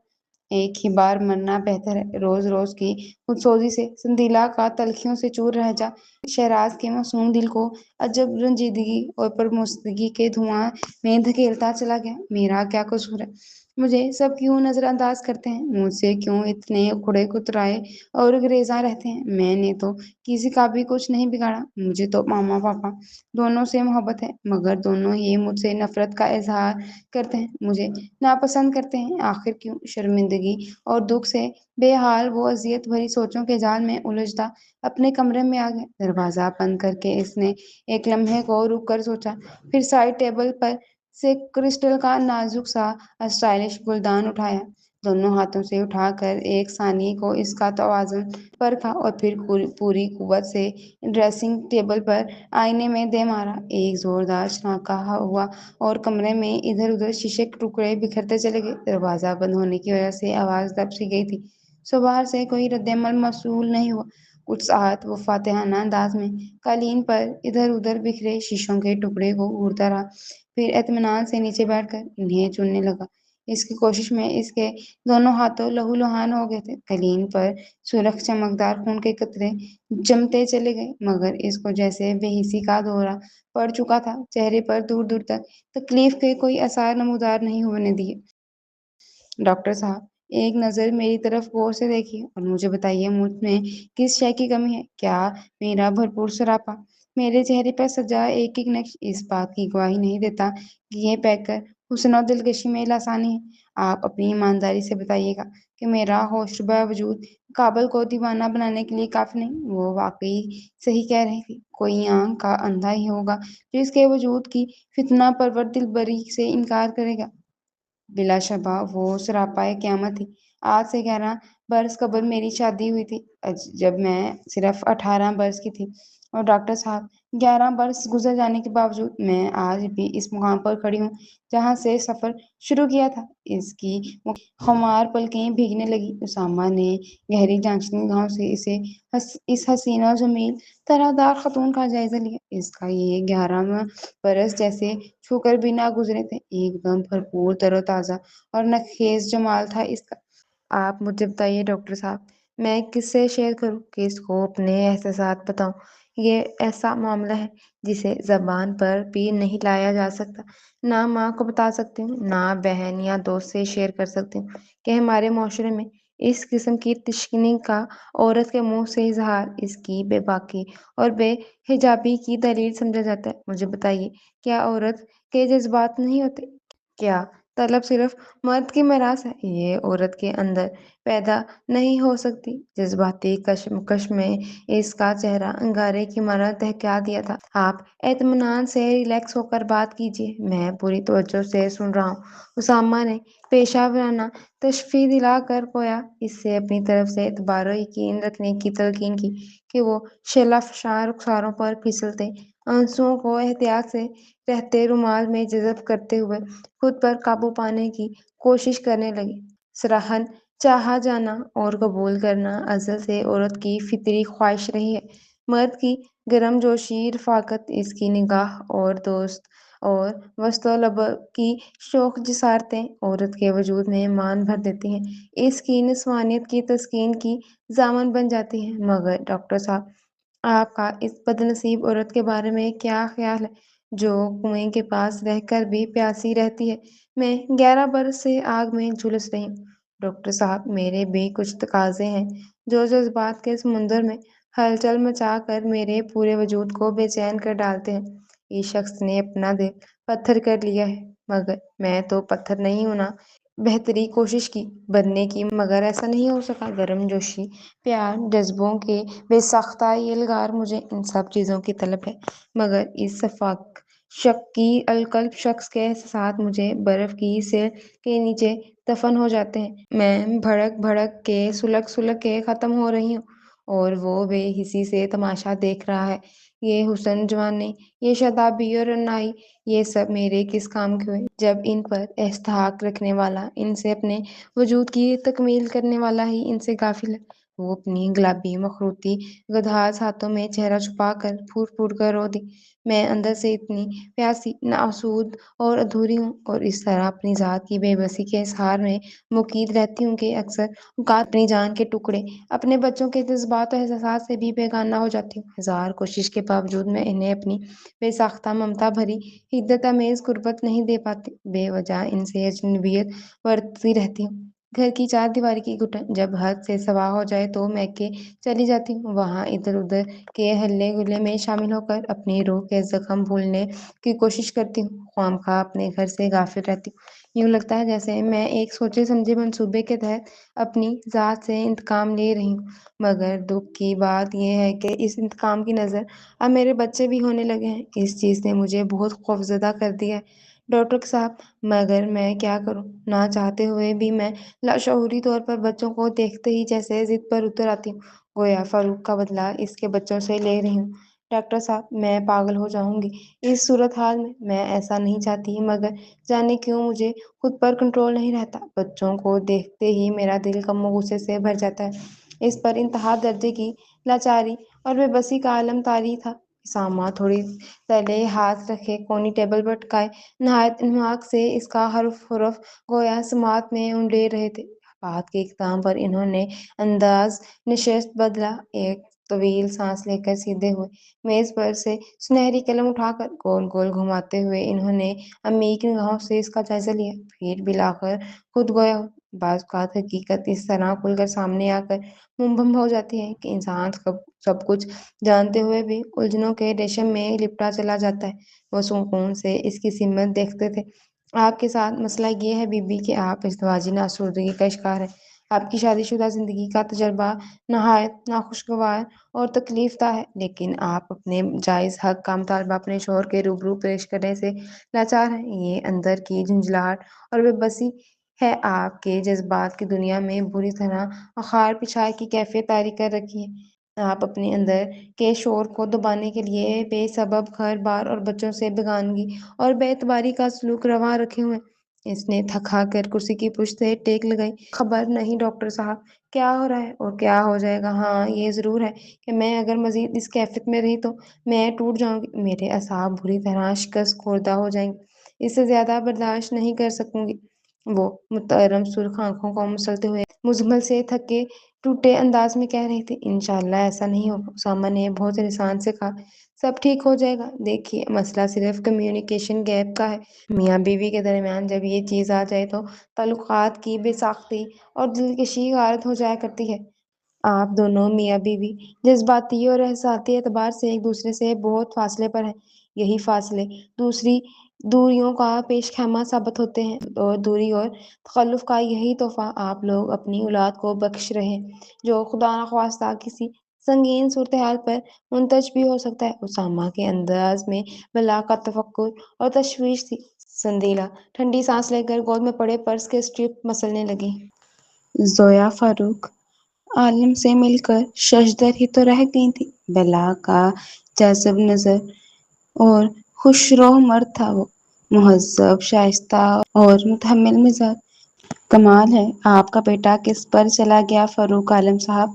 S1: ایک ہی بار مرنا بہتر ہے۔ روز روز کی خودسوزی سے سندیلا کا تلخیوں سے چور لہجہ شہراز کے معصوم دل کو عجب رنجیدگی اور پرموشگی کے دھواں میں دھکیلتا چلا گیا۔ میرا کیا قصور ہے؟ مجھے سب کیوں نظر انداز کرتے ہیں؟ مجھ سے کیوں اتنے اکھڑے کترائے اور گریزاں رہتے ہیں؟ میں نے تو کسی کا بھی کچھ نہیں بگاڑا، مجھے تو ماما پاپا دونوں سے محبت ہے، مگر دونوں ہی مجھ سے نفرت کا اظہار کرتے ہیں، مجھے ناپسند کرتے ہیں۔ آخر کیوں؟ شرمندگی اور دکھ سے بے حال وہ اذیت بھری سوچوں کے جال میں الجھتا اپنے کمرے میں آ گیا۔ دروازہ بند کر کے اس نے ایک لمحے کو رک کر سوچا، پھر سائڈ ٹیبل پر سے کرسٹل کا نازک سا اسٹائلش گلدان اٹھایا، دونوں ہاتھوں سے اٹھا کر ایک ثانیے کو اس کا توازن پرکھا اور پھر پوری قوت سے ڈریسنگ ٹیبل پر آئینے میں دے مارا۔ ایک زوردار چھڑکا ہوا اور کمرے میں ادھر ادھر شیشے کے ٹکڑے بکھرتے چلے گئے۔ دروازہ بند ہونے کی وجہ سے آواز دب سی گئی تھی، سو باہر سے کوئی رد عمل موصول نہیں ہوا۔ کچھ ساعت وہ فاتحانہ انداز میں قالین پر ادھر ادھر بکھرے شیشوں کے ٹکڑے کو گھورتا رہا، پھر اطمینان سے نیچے بیٹھ کر انہیں چننے لگا۔ اس کی کوشش میں اس کے دونوں ہاتھوں لہو لہان ہو گئے تھے، قالین پر سرخ چمکدار خون کے قطرے جمتے چلے گئے، مگر اس کو جیسے بے حسی کا دورہ پڑ چکا تھا، چہرے پر دور دور تک تکلیف کے کوئی آثار نمودار نہیں ہونے دیے۔ ڈاکٹر صاحب، ایک نظر میری طرف غور سے دیکھیے اور مجھے بتائیے مجھ میں کس شے کی کمی ہے؟ کیا میرا بھرپور سراپا، میرے چہرے پر سجا ایک ایک نقش اس بات کی گواہی نہیں دیتا کہ یہ پیک کر حسن و دلکشی میں لاسانی ہے؟ آپ اپنی ایمانداری سے بتائیے گا کہ میرا ہوشربا وجود کابل کو دیوانہ بنانے کے لیے کافی نہیں؟ وہ واقعی صحیح کہہ رہی تھی، کوئی آنکھ کا اندھا ہی ہوگا جو اس کے وجود کی فتنہ پرور دلبری سے انکار کرے گا۔ بلا شبہ وہ سراپا قیامت تھی۔ آج سے 11 برس قبل میری شادی ہوئی تھی جب میں صرف 18 برس کی تھی، اور ڈاکٹر صاحب 11 برس گزر جانے کے باوجود میں آج بھی اس مقام پر کھڑی ہوں جہاں سے سفر شروع کیا تھا۔ اس کی خمار پلکیں بھیگنے لگی۔ اسامہ نے گہری جانچتی نگاہوں سے اس حسین و جمیل طرحدار خاتون کا جائزہ لیا۔ اس کا یہ 11واں برس جیسے چھو کر بھی نہ گزرے تھے، ایک دم بھرپور تر و تازہ اور نخیز جمال تھا اس کا۔ آپ مجھے بتائیے ڈاکٹر صاحب، میں کس سے شیئر کروں، کس کو اپنے احساسات بتاؤں؟ یہ ایسا معاملہ ہے جسے زبان پر بھی نہیں لایا جا سکتا۔ نہ ماں کو بتا سکتی ہوں، نہ بہن یا دوست سے شیئر کر سکتی ہوں کہ ہمارے معاشرے میں اس قسم کی تشنیع کا عورت کے منہ سے اظہار اس کی بے باکی اور بے حجابی کی دلیل سمجھا جاتا ہے۔ مجھے بتائیے، کیا عورت کے جذبات نہیں ہوتے؟ کیا طلب صرف مرد کی میراث ہے؟ یہ عورت کے اندر پیدا نہیں ہو سکتی؟ جذباتی کشمکش میں اس کا چہرہ انگارے کی مانند دہکا دیا تھا۔ آپ اطمینان سے ریلیکس ہو کر بات کیجیے، میں پوری توجہ سے سن رہا ہوں۔ اسامہ نے پیشہ ورانہ تشفی دلا کر گویا اس سے اپنی طرف سے اعتبار و یقین رکھنے کی تلقین کی کہ وہ شعلہ فشاں رخساروں پر پھسلتے آنسوؤں کو احتیاط سے رہتے رومال میں جذب کرتے ہوئے خود پر قابو پانے کی کوشش کرنے لگی۔ سراہن چاہا جانا اور قبول کرنا ازل سے عورت کی فطری خواہش رہی ہے۔ مرد کی گرم جوشی رفاقت، اس کی نگاہ اور دوست اور وسط و لب کی شوخ جسارتیں عورت کے وجود میں مان بھر دیتی ہیں، اس کی نسوانیت کی تسکین کی ضامن بن جاتی ہیں۔ مگر ڈاکٹر صاحب، آپ کا اس بد نصیب عورت کے بارے میں کیا خیال ہے جو کنویں کے پاس رہ کر بھی پیاسی رہتی ہے؟ میں 11 برس سے آگ میں جھلس رہی ہوں۔ ڈاکٹر صاحب، میرے بھی کچھ تقاضے ہیں جو جذبات کے سمندر میں ہلچل مچا کر میرے پورے وجود کو بے چین کر ڈالتے ہیں۔ اس شخص نے اپنا دل پتھر کر لیا ہے، مگر میں تو پتھر نہیں ہوں نا۔ بہتری کوشش کی بننے کی، مگر ایسا نہیں ہو سکا۔ گرم جوشی، پیار، جذبوں کے بے ساختہ یلغار، مجھے ان سب چیزوں کی طلب ہے، مگر اس شفاف شکی القلب شخص کے احساسات مجھے برف کی سیل کے نیچے دفن ہو جاتے ہیں۔ میں بھڑک بھڑک کے سلگ سلگ کے ختم ہو رہی ہوں، اور وہ بے حسی سے تماشا دیکھ رہا ہے۔ یہ حسن، جوانی، یہ شادابی اور رعنائی، یہ سب میرے کس کام کے ہوئے جب ان پر استحقاق رکھنے والا، ان سے اپنے وجود کی تکمیل کرنے والا ہی ان سے غافل ہے۔ وہ اپنی گلابی مخروطی گداز ہاتھوں میں چہرہ چھپا کر پھوٹ پھوٹ کر رو دی۔ میں اندر سے اتنی پیاسی، ناسود اور ادھوری ہوں، اور اس طرح اپنی ذات کی بے بسی کے اظہار میں مقید رہتی ہوں کہ اکثر اوقات اپنی جان کے ٹکڑے، اپنے بچوں کے جذبات و احساسات سے بھی بیگانہ ہو جاتی ہوں۔ ہزار کوشش کے باوجود میں انہیں اپنی بے ساختہ ممتا بھری حدت امیز قربت نہیں دے پاتی، بے وجہ ان سے اجنبیت برتتی رہتی ہوں۔ گھر کی چار دیواری کی گھٹن جب حد سے سوا ہو جائے تو میں کے چلی جاتی ہوں، وہاں ادھر ادھر کے ہلے گلے میں شامل ہو کر اپنی روح کے زخم بھولنے کی کوشش کرتی ہوں، خواہ اپنے گھر سے غافل رہتی ہوں۔ یوں لگتا ہے جیسے میں ایک سوچے سمجھے منصوبے کے تحت اپنی ذات سے انتقام لے رہی ہوں، مگر دکھ کی بات یہ ہے کہ اس انتقام کی نظر اب میرے بچے بھی ہونے لگے ہیں۔ اس چیز نے مجھے بہت خوفزدہ کر دیا ہے ڈاکٹر صاحب، مگر میں کیا کروں؟ نہ چاہتے ہوئے بھی میں لاشعوری طور پر بچوں کو دیکھتے ہی جیسے ضد پر اتر آتی ہوں، گویا فاروق کا بدلہ اس کے بچوں سے لے رہی ہوں۔ ڈاکٹر صاحب، میں پاگل ہو جاؤں گی اس صورتحال میں ایسا نہیں چاہتی، مگر جانے کیوں مجھے خود پر کنٹرول نہیں رہتا۔ بچوں کو دیکھتے ہی میرا دل غم و غصے سے بھر جاتا ہے۔ اس پر انتہا درجے کی لاچاری اور بے بسی کا عالم طاری تھا۔ اسامہ تھوڑی تلے ہاتھ رکھے کونی ٹیبل پر ٹکائے نہایت انہماک سے اس کا حرف حرف گویا سماعت میں اونڈے رہے تھے۔ بات کے اختتام پر انہوں نے انداز نشست بدلا۔ ایک طویل سانس لے کر سیدھے ہوئے، میز پر سے سنہری قلم اٹھا کر گول گول گھماتے ہوئے انہوں نے عمیق نگاہوں سے اس کا جائزہ لیا، پھر بالآخر خود گویا ہوئے۔ بعض اوقات حقیقت اس طرح کھل کر سامنے آ کر منبھم ہو جاتی ہے کہ انسان سب کچھ جانتے ہوئے بھی الجھنوں کے ریشم میں لپٹا چلا جاتا ہے۔ وہ سکون سے اس کی سمت دیکھتے تھے۔ آپ کے ساتھ مسئلہ یہ ہے بی بی کہ آپ ازدواجی افسردگی کا شکار ہیں۔ آپ کی شادی شدہ زندگی کا تجربہ نہایت ناخوشگوار اور تکلیف دہ ہے، لیکن آپ اپنے جائز حق کا مطالبہ اپنے شوہر کے روبرو پیش کرنے سے لاچار ہیں۔ یہ اندر کی جھنجھلاہٹ اور بے بسی ہے آپ کے جذبات کی دنیا میں بری طرح اخار پچھائے کی کیفیت طاری کر رکھی ہے۔ آپ اپنے اندر کے شور کو دبانے کے لیے بے سبب گھر بار اور بچوں سے بیگانگی اور بے اعتباری کا سلوک روا رکھے ہوئے ہیں۔ اس نے تھک ہار کر کرسی کی پشت سے ٹیک لگائی۔ خبر نہیں ڈاکٹر صاحب کیا ہو رہا ہے اور کیا ہو جائے گا۔ ہاں یہ ضرور ہے کہ میں اگر مزید اس کیفیت میں رہی تو میں ٹوٹ جاؤں گی، میرے اعصاب بری طرح شکست خوردہ ہو جائیں گے، اس سے زیادہ برداشت نہیں کر سکوں گی۔ وہ محترم سرخ آنکھوں کو مسلتے ہوئے مزمل سے تھکے ٹوٹے انداز میں کہہ رہی تھی، انشاءاللہ ایسا نہیں ہوگا۔ اسامہ نے بہت لسان سے کہا، سب ٹھیک ہو جائے گا۔ دیکھیے مسئلہ صرف کمیونیکیشن گیپ کا ہے۔ میاں بیوی کے درمیان جب یہ چیز آ جائے تو تعلقات کی بے ساختی اور دلکشی غارت ہو جایا کرتی ہے۔ آپ دونوں میاں بیوی جذباتی اور احساساتی اعتبار سے ایک دوسرے سے بہت فاصلے پر ہیں۔ یہی فاصلے دوسری دوریوں کا پیش خیمہ ثابت ہوتے ہیں، اور دوری اور تخلف کا یہی تحفہ آپ لوگ اپنی اولاد کو بخش رہے ہیں، جو خدا نخواستہ کسی سنگین صورتحال پر منتج بھی ہو سکتا ہے۔ اسامہ کے انداز میں بلا کا تفکر اور تشویش تھی۔ سنجیدہ ٹھنڈی سانس لے کر گود میں پڑے پرس کے اسٹرپ مسلنے لگی۔ زویا فاروق عالم سے مل کر ششدر ہی تو رہ گئی تھی۔ بلا کا جاذب نظر اور خوش روح مرد تھا وہ، مہذب، شائستہ اور متحمل مزاج۔ کمال ہے آپ کا بیٹا کس پر چلا گیا فاروق عالم صاحب،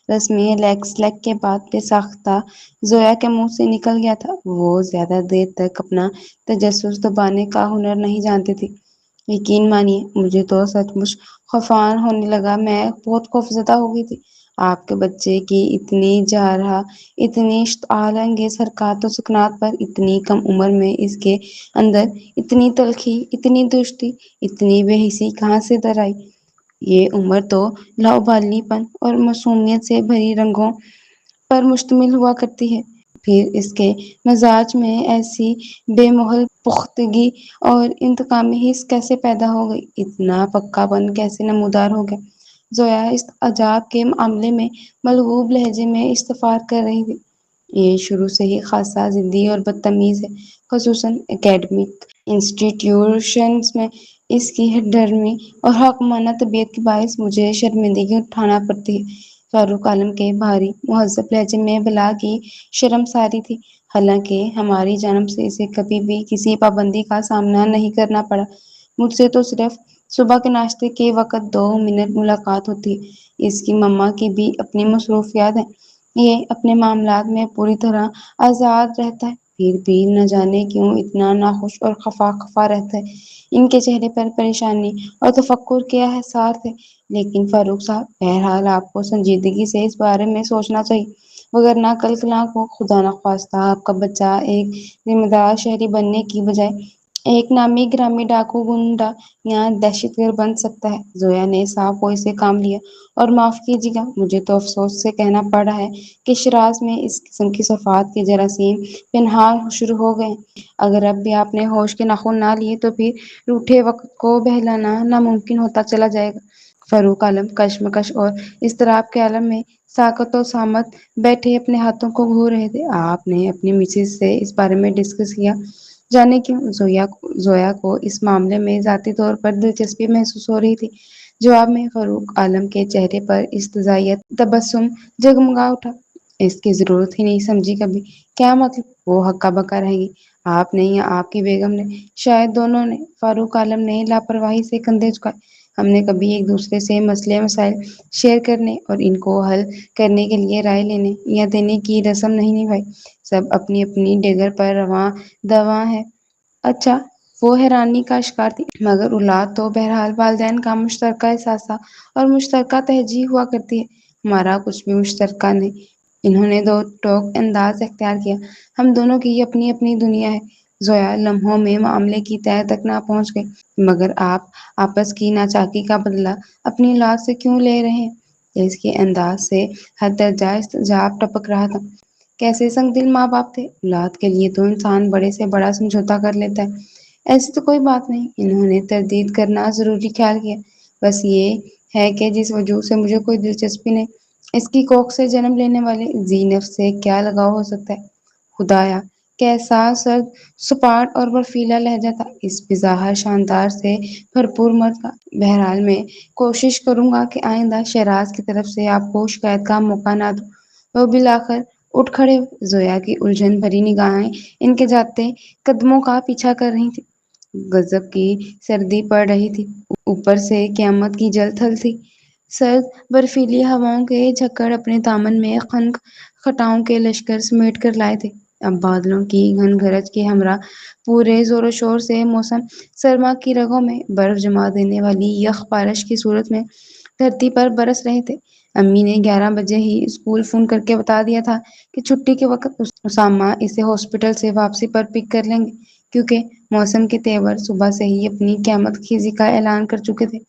S1: رسمی لیگ کے بعد بے ساختہ زویا کے منہ سے نکل گیا تھا۔ وہ زیادہ دیر تک اپنا تجسس دبانے کا ہنر نہیں جانتی تھی۔ یقین مانیے مجھے تو سچ مچ خفان ہونے لگا، میں بہت خوفزدہ ہو گئی تھی۔ آپ کے بچے کی اتنی جارحہ، اتنی اشتعال انگیز حرکات و سکنات پر اتنی کم عمر میں اس کے اندر اتنی تلخی، اتنی درشتی، اتنی بے حسی کہاں سے در آئی؟ یہ عمر تو لاابالی پن اور معصومیت سے بھری رنگوں پر مشتمل ہوا کرتی ہے، پھر اس کے مزاج میں ایسی بے محل پختگی اور انتقامی حس کیسے پیدا ہو گئی؟ اتنا پکا پن کیسے نمودار ہو گیا؟ زویا اس عجاب کے معاملے میں ملغوب لہجے میں استفسار کر رہی تھی۔ یہ شروع سے ہی خاصا ضدی اور بدتمیز ہے، خصوصاً اکیڈمک انسٹیٹیوشنز میں اس کی ڈرمی اور حاکمانہ طبیعت کے باعث مجھے شرمندگی اٹھانا پڑتی ہے۔ فاروق عالم کے بھاری مہذب لہجے میں بلا کی شرمساری تھی، حالانکہ ہماری جانب سے اسے کبھی بھی کسی پابندی کا سامنا نہیں کرنا پڑا۔ مجھ سے تو صرف صبح کے ناشتے کے وقت 2 منٹ ملاقات ہوتی ہے۔ اس کی مما کی بھی اپنی مصروفیات ہیں، یہ اپنے معاملات میں پوری طرح آزاد رہتا ہے، پھر بھی نہ جانے کیوں اتنا ناخوش اور خفا خفا رہتا ہے۔ ان کے چہرے پر پریشانی اور تفکر کے احسار تھے۔ لیکن فاروق صاحب، بہرحال آپ کو سنجیدگی سے اس بارے میں سوچنا چاہیے، وگرنہ کل کلاں کو خدا نخواستہ آپ کا بچہ ایک ذمہ دار شہری بننے کی بجائے ایک نامی گرامی ڈاکو گنڈا یا دہشت گرد بن سکتا ہے۔ زویا نے صاحب کو اسے کام لیا، اور معاف کیجیے گا، مجھے تو افسوس سے کہنا پڑ رہا ہے کہ شیراز میں اس قسم کی صفات کے جراثیم پنہاں شروع ہو گئے ہیں۔ اگر اب بھی آپ نے ہوش کے ناخن نہ لیے تو پھر روٹھے وقت کو بہلانا ناممکن ہوتا چلا جائے گا۔ فاروق عالم کشمکش اور اضطراب کے عالم میں ساکت و سامت بیٹھے اپنے ہاتھوں کو گھو رہے تھے۔ آپ نے اپنی مسز سے اس بارے میں ڈسکس کیا؟ جانے کیوں، زویا کو اس معاملے میں ذاتی طور پر دلچسپی محسوس ہو رہی تھی۔ جواب میں فاروق عالم کے چہرے پر استزائیہ تبسم جگمگا اٹھا۔ اس کی ضرورت ہی نہیں سمجھی کبھی، کیا مطلب؟ وہ ہکا بکا رہ گئی۔ آپ نے یا آپ کی بیگم نے؟ شاید دونوں نے۔ فاروق عالم نے لاپرواہی سے کندھے جھکائے۔ ہم نے کبھی ایک دوسرے سے مسئلے مسائل شیئر کرنے اور ان کو حل کرنے کے لیے رائے لینے یا دینے کی رسم نہیں نبھائی۔ سب اپنی اپنی ڈگر پر رواں دواں ہے۔ اچھا، وہ حیرانی کا شکار تھی، مگر اولاد تو بہرحال والدین کا مشترکہ اثاثہ اور مشترکہ تہجی ہوا کرتی ہے۔ ہمارا کچھ بھی مشترکہ نہیں۔ انہوں نے دو ٹوک انداز اختیار کیا۔ ہم دونوں کی اپنی اپنی دنیا ہے۔ زویا لمحوں میں معاملے کی تہہ تک نہ پہنچ گئی۔ مگر آپ آپس کی ناچاکی کا بدلہ اپنی اولاد سے کیوں لے رہے ہیں؟ اس کے انداز سے حد درجہ استحجاب ٹپک رہا تھا۔ کیسے سنگ دل ماں باپ تھے! اولاد کے لیے تو انسان بڑے سے بڑا سمجھوتا کر لیتا ہے۔ ایسی تو کوئی بات نہیں۔ انہوں نے تردید کرنا ضروری خیال کیا۔ بس یہ ہے کہ جس وجود سے مجھے کوئی دلچسپی نہیں، اس کی کوکھ سے جنم لینے والے ذی نفس سے کیا لگاؤ ہو سکتا ہے؟ خدایا، کیسا سرد سپاٹ اور برفیلا لہجہ تھا اس بظاہر شاندار سے بھرپور مرد کا۔ بہرحال میں کوشش کروں گا کہ آئندہ شہراز کی طرف سے آپ کو شکایت کا موقع نہ دوں۔ وہ بالآخر اٹھ کھڑے ہوئے۔ زویا کی الجھن بھری نگاہیں ان کے جاتے قدموں کا پیچھا کر رہی تھی۔ غضب کی سردی پڑ رہی تھی، اوپر سے قیامت کی جل تھل تھی۔ سرد برفیلی ہواؤں کے جھکڑ اپنے دامن میں خنک خطاؤں کے لشکر سمیٹ کر لائے تھے۔ اب بادلوں کی گھن گرج کے ہمراہ پورے زور و شور سے موسم سرما کی رگوں میں برف جما دینے والی یخ بارش کی صورت میں دھرتی پر برس رہے تھے۔ امی نے 11 بجے ہی اسکول فون کر کے بتا دیا تھا کہ چھٹی کے وقت اسامہ اسے ہاسپٹل سے واپسی پر پک کر لیں گے، کیونکہ موسم کے تیور صبح سے ہی اپنی قیامت خیزی کا اعلان کر چکے تھے۔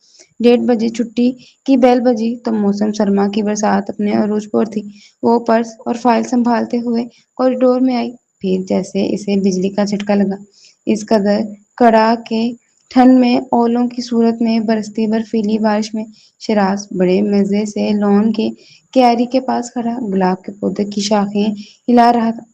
S1: 1:30 بجے چھٹی کی بیل بجی تو موسم سرما کی برسات اپنے عروج پر تھی۔ وہ پرس اور فائل سنبھالتے ہوئے کوریڈور میں آئی، پھر جیسے اسے بجلی کا جھٹکا لگا۔ اس قدر کڑا کہ ٹھنڈ میں اولوں کی صورت میں برستی برفیلی بارش میں شہراز بڑے مزے سے لون کی کیاری کے پاس کھڑا گلاب کے پودے کی شاخیں ہلا رہا تھا۔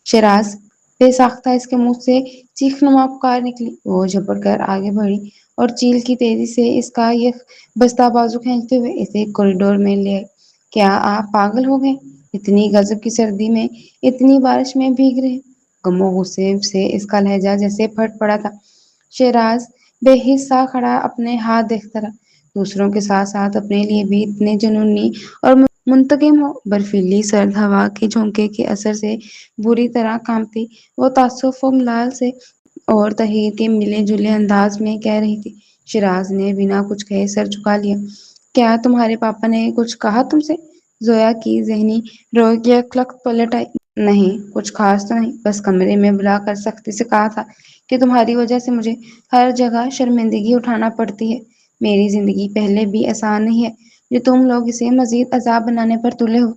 S1: شہراز! بے ساختہ اس کے منہ سے چیخ نما پکار نکلی۔ وہ جھپٹ کر آگے بڑھی اور چیل کی تیزی سے اس کا یک بستہ بازو کھینچتے ہوئے اسے کوریڈور میں لے آئی۔ کیا آپ پاگل ہو گئے؟ اتنی گزب کی سردی میں اتنی بارش میں بھیگ رہے ہیں؟ غم و غصے سے اس کا لہجہ جیسے پھٹ پڑا تھا۔ شہراز بے حس سا کھڑا اپنے ہاتھ دیکھتا رہا۔ دوسروں کے ساتھ ساتھ اپنے لیے بھی اتنے جنونی اور منتقم ہو۔ برفیلی سرد ہوا کے جھونکے کے اثر سے بری طرح کانپتی وہ تاسف و ملال سے اور تحیر کے ملے جلے انداز میں کہہ رہی تھی۔ شہراز نے بنا کچھ کہے سر جھکا لیا۔ کیا تمہارے پاپا نے کچھ کہا تم سے؟ زویا کی ذہنی رویہ یک لخت پلٹ آئی۔ نہیں، کچھ خاص تو نہیں، بس کمرے میں بلا کر سختی سے کہا تھا کہ تمہاری وجہ سے مجھے ہر جگہ شرمندگی اٹھانا پڑتی ہے۔ میری زندگی پہلے بھی آسان نہیں ہے جو تم لوگ اسے مزید عذاب بنانے پر تلے ہو۔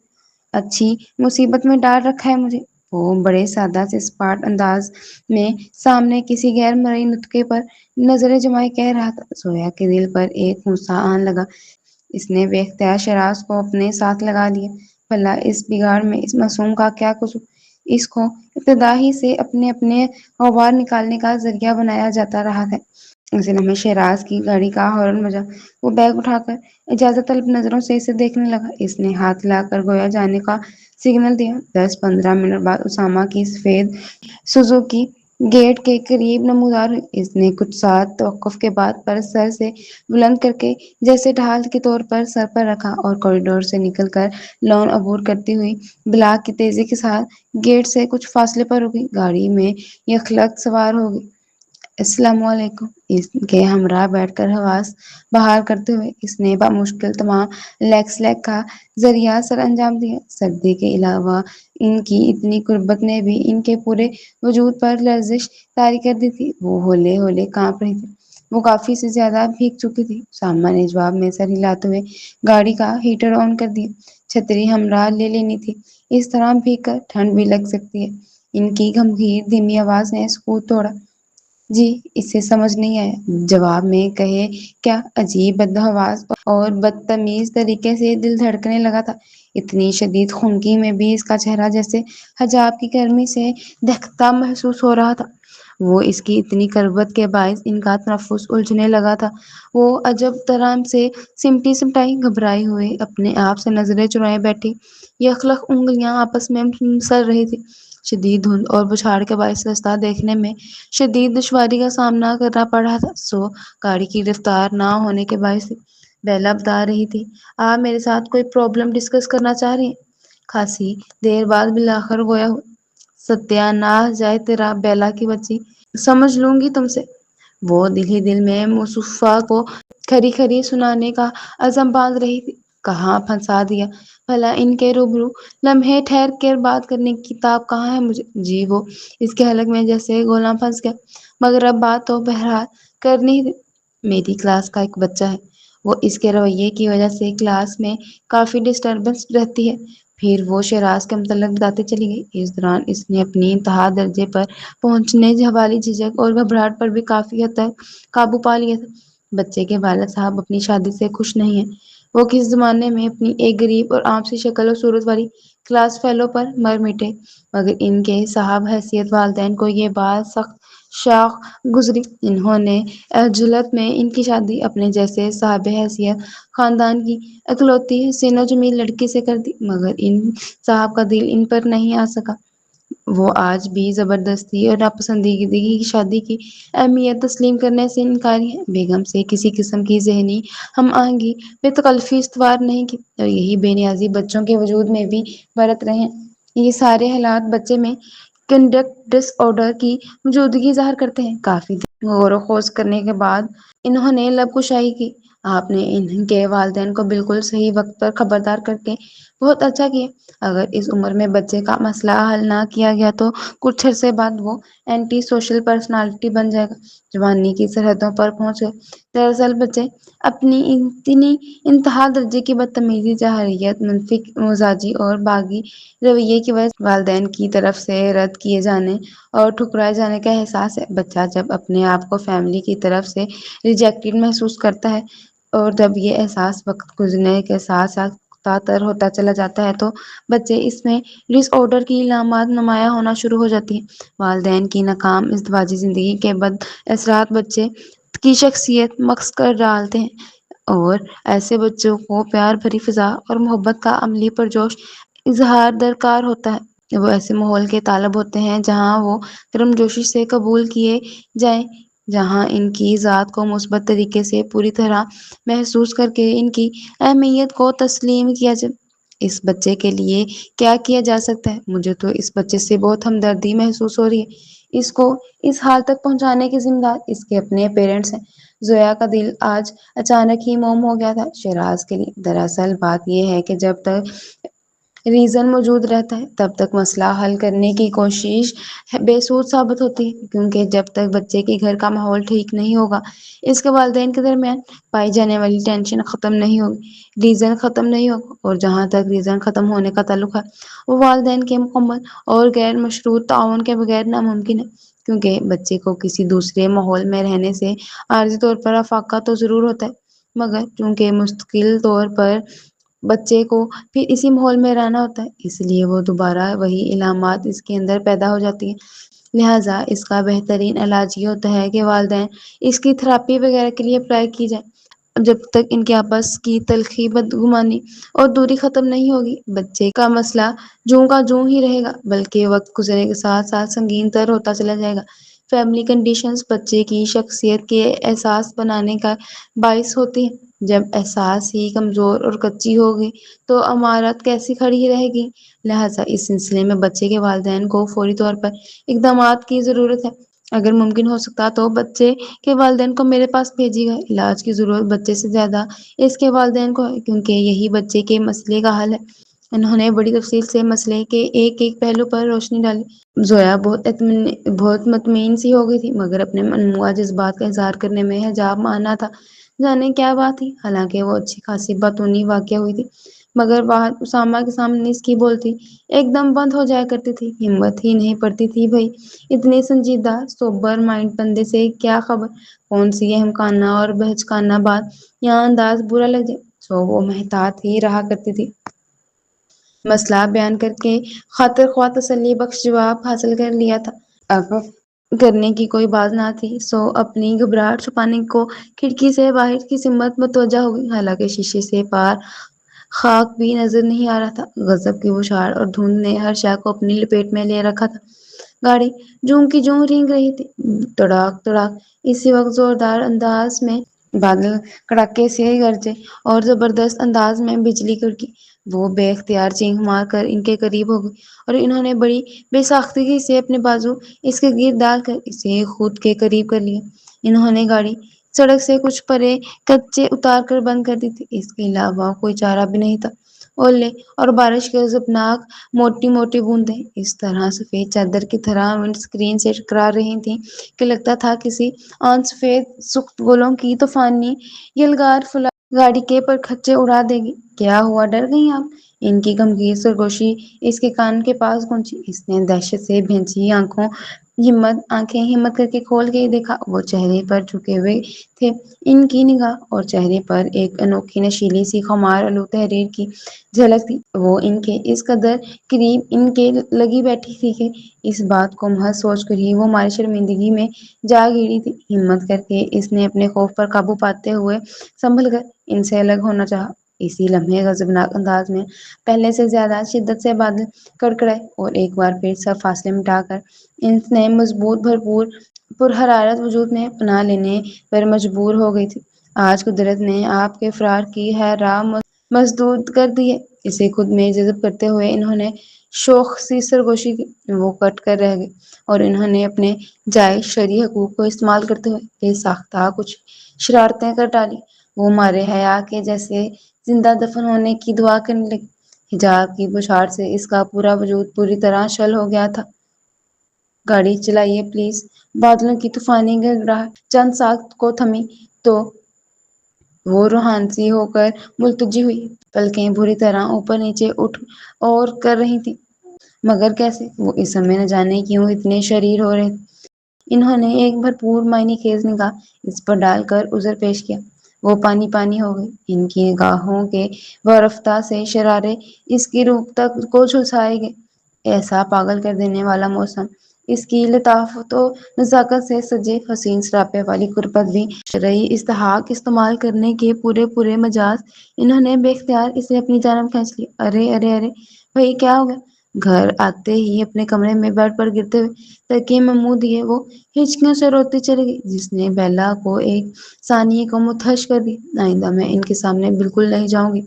S1: اچھی مصیبت میں ڈال رکھا ہے مجھے۔ وہ بڑے سادہ سے سپاٹ انداز میں سامنے کسی غیر مرئی نطقے پر نظریں جمائے کہہ رہا تھا۔ زویا کے دل پر ایک غصہ آن لگا۔ اس نے بے اختیار شہراز کو اپنے ساتھ لگا لیا۔ بھلا اس بگاڑ میں اس معصوم کا کیا قصور؟ اس کو ابتدا ہی سے اپنے غبار نکالنے کا ذریعہ بنایا جاتا رہا ہے۔ اسی لمحے شہراز کی گاڑی کا ہارن بجا۔ وہ بیگ اٹھا کر اجازت طلب نظروں سے اسے دیکھنے لگا۔ اس نے ہاتھ ہلا کر گویا جانے کا سگنل دیا۔ 10-15 منٹ بعد اسامہ کی سفید سوزوکی گیٹ کے قریب نمودار ہوئی۔ اس نے کچھ ساتھ توقف کے بعد پرس سر سے بلند کر کے جیسے ڈھال کے طور پر سر پر رکھا اور کوریڈور سے نکل کر لان عبور کرتی ہوئی بلاک کی تیزی کے ساتھ گیٹ سے کچھ فاصلے پر رکی۔ گاڑی میں یکلخت سوار ہو گئی۔ السلام علیکم! اس کے ہمراہ بیٹھ کر حواس بحال کرتے ہوئے اس نے بامشکل تمام لیگ کا ذریعہ سر انجام دیا۔ سردی کے علاوہ ان کی اتنی قربت نے بھی ان کے پورے وجود پر لرزش طاری کر دی تھی۔ وہ ہولے ہولے کانپ رہی تھی۔ وہ کافی سے زیادہ بھیگ چکی تھی۔ اسامہ نے جواب میں سر ہلاتے ہوئے گاڑی کا ہیٹر آن کر دیا۔ چھتری ہمراہ لے لینی تھی، اس طرح بھیگ کر ٹھنڈ بھی لگ سکتی ہے۔ ان کی گمبھیر دھیمی آواز نے سکوت توڑا۔ جی، اسے سمجھ نہیں آیا۔ جواب میں کہے کیا؟ عجیب بدحواس اور بدتمیز طریقے سے دل دھڑکنے لگا تھا۔ اتنی شدید خنکی میں بھی اس کا چہرہ جیسے حجاب کی گرمی سے دہکتا محسوس ہو رہا تھا۔ وہ اس کی اتنی قربت کے باعث ان کا تنفس الجھنے لگا تھا۔ وہ عجب طرح سے سمٹی سمٹائی گھبرائی ہوئے اپنے آپ سے نظریں چرائے بیٹھی یکلخت انگلیاں آپس میں مسل رہی تھی۔ شدید دھند اور بچھاڑ کے باعث راستہ دیکھنے میں شدید دشواری کا سامنا کرنا پڑ رہا تھا۔ گاڑی کی رفتار نہ ہونے کے باعث بیلا بتا رہی تھی، آپ میرے ساتھ کوئی پرابلم ڈسکس کرنا چاہ رہی ہیں؟ خاصی دیر بعد بالآخر گویا ہوا، ستیہ ناش جائے تیرا بیلا کی بچی، سمجھ لوں گی تم سے۔ وہ دل ہی دل میں مصطفیٰ کو کھری کھری سنانے کا عزم باندھ رہی تھی۔ کہاں پھنسا دیا بھلا ان کے روبرو؟ لمحے ٹھہر کر بات کرنے کی تاب کہاں ہے مجھے؟ جی وہ اس کے حلق میں جیسے گولا پھنس گیا۔ مگر اب بات تو بہرحال کرنی ہی۔ میری کلاس کا ایک بچہ ہے، وہ اس کے رویے کی وجہ سے کلاس میں کافی ڈسٹربنس رہتی ہے۔ پھر وہ شہراز کے متعلق بتاتے چلی گئی۔ اس دوران اس نے اپنی انتہا درجے پر پہنچنے والی جھجک اور گھبراہٹ پر بھی کافی حد تک قابو پا لیا تھا۔ بچے کے والد صاحب اپنی شادی سے خوش نہیں ہیں۔ وہ کس زمانے میں اپنی ایک غریب اور عام سی شکل و صورت والی کلاس فیلو پر مر مٹے، مگر ان کے صاحب حیثیت والدین کو یہ بات سخت شاق گزری۔ انہوں نے عجلت میں ان کی شادی اپنے جیسے صاحب حیثیت خاندان کی اکلوتی حسین و جمیل لڑکی سے کر دی، مگر ان صاحب کا دل ان پر نہیں آ سکا۔ وہ آج بھی زبردستی اور ناپسندیدگی کی شادی کی اہمیت تسلیم کرنے سے انکاری ہے۔ بیگم سے کسی قسم کی ذہنی ہم آہنگی بے تکلفی استوار نہیں کی، اور یہی بے نیازی بچوں کے وجود میں بھی برت رہے ہیں۔ یہ سارے حالات بچے میں کنڈکٹ ڈس آرڈر کی موجودگی ظاہر کرتے ہیں۔ کافی غور و خوض کرنے کے بعد انہوں نے لب کشائی کی۔ آپ نے ان کے والدین کو بالکل صحیح وقت پر خبردار کر کے بہت اچھا کیا۔ اگر اس عمر میں بچے کا مسئلہ حل نہ کیا گیا تو کچھ عرصے بعد وہ اینٹی سوشل پرسنالٹی بن جائے گا، جوانی کی سرحدوں پر پہنچ گئے۔ دراصل بچے اپنی اتنی انتہا درجے کی بدتمیزی، جارحیت، منفی مزاجی اور باغی رویے کی وجہ سے والدین کی طرف سے رد کیے جانے اور ٹھکرائے جانے کا احساس ہے۔ بچہ جب اپنے آپ کو فیملی کی طرف سے ریجیکٹڈ محسوس کرتا ہے، اور جب یہ احساس وقت گزرنے کے ساتھ ساتھ تر ہوتا چلا جاتا ہے تو بچے اس میں ڈس آرڈر کی علامات نمایاں ہونا شروع ہو جاتی ہیں۔ والدین کی ناکام ازدواجی زندگی کے بد اثرات بچے کی شخصیت مکس کر ڈالتے ہیں، اور ایسے بچوں کو پیار بھری فضا اور محبت کا عملی پرجوش اظہار درکار ہوتا ہے۔ وہ ایسے ماحول کے طالب ہوتے ہیں جہاں وہ گرمجوشی سے قبول کیے جائیں، جہاں ان کی ذات کو مثبت طریقے سے پوری طرح محسوس کر کے ان کی اہمیت کو تسلیم کیا جائے۔ اس بچے کے لیے کیا کیا جا سکتا ہے؟ مجھے تو اس بچے سے بہت ہمدردی محسوس ہو رہی ہے۔ اس کو اس حال تک پہنچانے کی ذمہ دار اس کے اپنے پیرنٹس ہیں۔ زویا کا دل آج اچانک ہی موم ہو گیا تھا شہراز کے لیے۔ دراصل بات یہ ہے کہ جب تک ریزن موجود رہتا ہے تب تک مسئلہ حل کرنے کی کوشش بے سود ثابت ہوتی ہے، کیونکہ جب تک بچے کے گھر کا ماحول ٹھیک نہیں ہوگا، اس کے والدین کے درمیان پائی جانے والی ٹینشن ختم نہیں ہوگی، ریزن ختم نہیں ہوگا، اور جہاں تک ریزن ختم ہونے کا تعلق ہے وہ والدین کے مکمل اور غیر مشروط تعاون کے بغیر ناممکن ہے۔ کیونکہ بچے کو کسی دوسرے ماحول میں رہنے سے عارضی طور پر افاقہ تو ضرور ہوتا ہے، مگر چونکہ مستقل طور پر بچے کو پھر اسی ماحول میں رہنا ہوتا ہے، اس لیے وہ دوبارہ وہی علامات اس کے اندر پیدا ہو جاتی ہیں۔ لہٰذا اس کا بہترین علاج یہ ہوتا ہے کہ والدین اس کی تھراپی وغیرہ کے لیے اپلائی کی جائے۔ جب تک ان کے آپس کی تلخی، بدگمانی اور دوری ختم نہیں ہوگی، بچے کا مسئلہ جوں کا جوں ہی رہے گا، بلکہ وقت گزرنے کے ساتھ ساتھ سنگین تر ہوتا چلا جائے گا۔ فیملی کنڈیشنز بچے کی شخصیت کے احساس بنانے کا باعث ہوتی ہیں۔ جب احساس ہی کمزور اور کچی ہوگی تو عمارت کیسی کھڑی رہے گی؟ لہٰذا اس سلسلے میں بچے کے والدین کو فوری طور پر اقدامات کی ضرورت ہے۔ اگر ممکن ہو سکتا تو بچے کے والدین کو میرے پاس بھیجیے گا۔ علاج کی ضرورت بچے سے زیادہ اس کے والدین کو ہے، کیونکہ یہی بچے کے مسئلے کا حل ہے۔ انہوں نے بڑی تفصیل سے مسئلے کے ایک ایک پہلو پر روشنی ڈالی۔ زویا بہت مطمئن سی ہو گئی تھی، مگر اپنے منموعہ جذبات کا اظہار کرنے میں حجاب مانا تھا۔ جانے کیا بات تھی؟ حالانکہ وہ اچھی خاصی باتونی واقع ہوئی تھی، مگر بات اسامہ کے سامنے اس کی بولتی ایک دم بند ہو جایا کرتی تھی۔ ہمت ہی نہیں پڑتی تھی بھئی اتنے سنجیدہ سوبر مائنڈ بندے سے کیا خبر کون سی احمقانہ اور بہچکانہ بات یا انداز برا لگ جائے، سو وہ محتاط ہی رہا کرتی تھی۔ مسئلہ بیان کر کے خاطر خواہ تسلی بخش جواب حاصل کر لیا تھا۔ اب کرنے کی کوئی بات نہ تھی، سو اپنی گھبراہٹ چھپانے کو کھڑکی سے باہر کی سمت متوجہ ہو گئی۔ حالانکہ شیشے سے پار خاک بھی نظر نہیں آ رہا تھا، غضب کی بچھاڑ اور دھند نے ہر شے کو اپنی لپیٹ میں لے رکھا تھا۔ گاڑی جوں کی جوں رینگ رہی تھی، تڑاک تڑاک۔ اسی وقت زوردار انداز میں بادل کڑاکے سے گرجے اور زبردست انداز میں بجلی کڑکی۔ وہ بے اختیار چینخ مار کر ان کے قریب ہو گئی، اور انہوں نے بڑی بے ساختگی سے اپنے بازو اس کے گرد ڈال کر اسے خود کے قریب کر لیا۔ انہوں نے گاڑی سڑک سے کچھ پرے کچے اتار کر بند کر دی تھی، اس کے علاوہ کوئی چارہ بھی نہیں تھا۔ اولے اور بارش کی غضبناک موٹی موٹی بوندیں اس طرح سفید چادر کی طرح ونڈ اسکرین سے ٹکرا رہی تھیں کہ لگتا تھا کسی آن سفید سخت گلوں کی طوفانی یلغار فلاح گاڑی کے پرخچے اڑا دے گی۔ کیا ہوا، ڈر گئیں آپ؟ ان کی غمگین سرگوشی اس کے کان کے پاس گونجی۔ اس نے دہشت سے بھینچی آنکھوں ہمت کر کے کھول کے دیکھا، وہ چہرے پر جھکے ہوئے تھے۔ ان کی نگاہ اور چہرے پر ایک انوکھی نشیلی سی خمار آلود تحریر کی جھلک تھی۔ وہ ان کے اس قدر قریب ان کے لگی بیٹھی تھی کہ اس بات کو محض سوچ کر ہی وہ ہماری شرمندگی میں جا گری تھی۔ ہمت کر کے اس نے اپنے خوف پر قابو پاتے ہوئے سنبھل کر ان سے الگ ہونا چاہا۔ اسی لمحے غضبناک انداز میں پہلے سے زیادہ شدت سے بادل کڑکڑائے اور ایک بار پھر سب فاصلے مٹا کر ان نے مضبوط بھرپور پرحرارت وجود میں پناہ لینے پر مجبور ہو گئی تھی۔ آج قدرت نے آپ کے فرار کی ہے راہ مسدود کر دی ہے۔ اسے خود میں جذب کرتے ہوئے انہوں نے شوق سی سرگوشی کی۔ وہ کٹ کر رہ گئے اور انہوں نے اپنے جائز شرعی حقوق کو استعمال کرتے ہوئے بے ساختہ کچھ شرارتیں کر ڈالی۔ وہ مارے حیا کے جیسے زندہ دفن ہونے کی دعا کرنے لگی۔ حجاب کی بوچھار سے اس کا پورا وجود پوری طرح شل ہو گیا تھا۔ گاڑی چلائیے پلیز۔ بادلوں کی طوفانی گڑگڑاہٹ چند سانس کو تھمی تو وہ روحان سی ہو کر ملتجی ہوئی۔ پلکیں بری طرح اوپر نیچے اٹھ اور کر رہی تھیں، مگر کیسے؟ وہ اس سمے نہ جانے کیوں اتنے شریر ہو رہے۔ انہوں نے ایک بھرپور معنی خیز نگاہ اس پر ڈال کر عذر پیش کیا۔ وہ پانی پانی ہو گئی۔ ان کی نگاہوں کے وارفتہ سے شرارے اس کی روح تک کو جھلسائے گئے۔ ایسا پاگل کر دینے والا موسم، اس کی لطافت و نزاکت سے سجے حسین سراپے والی کرپت بھی شرعی استحقاق استعمال کرنے کے پورے مجاز انہوں نے بے اختیار اسے اپنی جانب کھینچ لیا۔ ارے ارے ارے بھائی کیا ہو گیا؟ گھر آتے ہی اپنے کمرے میں بیڈ پر گرتے ہوئے تکیے میں منہ دیے وہ ہچکیوں سے روتی چلی گئی، جس نے بیلا کو ایک ثانیے کو مدہوش کر دیا۔ آئندہ میں ان کے سامنے بالکل نہیں جاؤں گی۔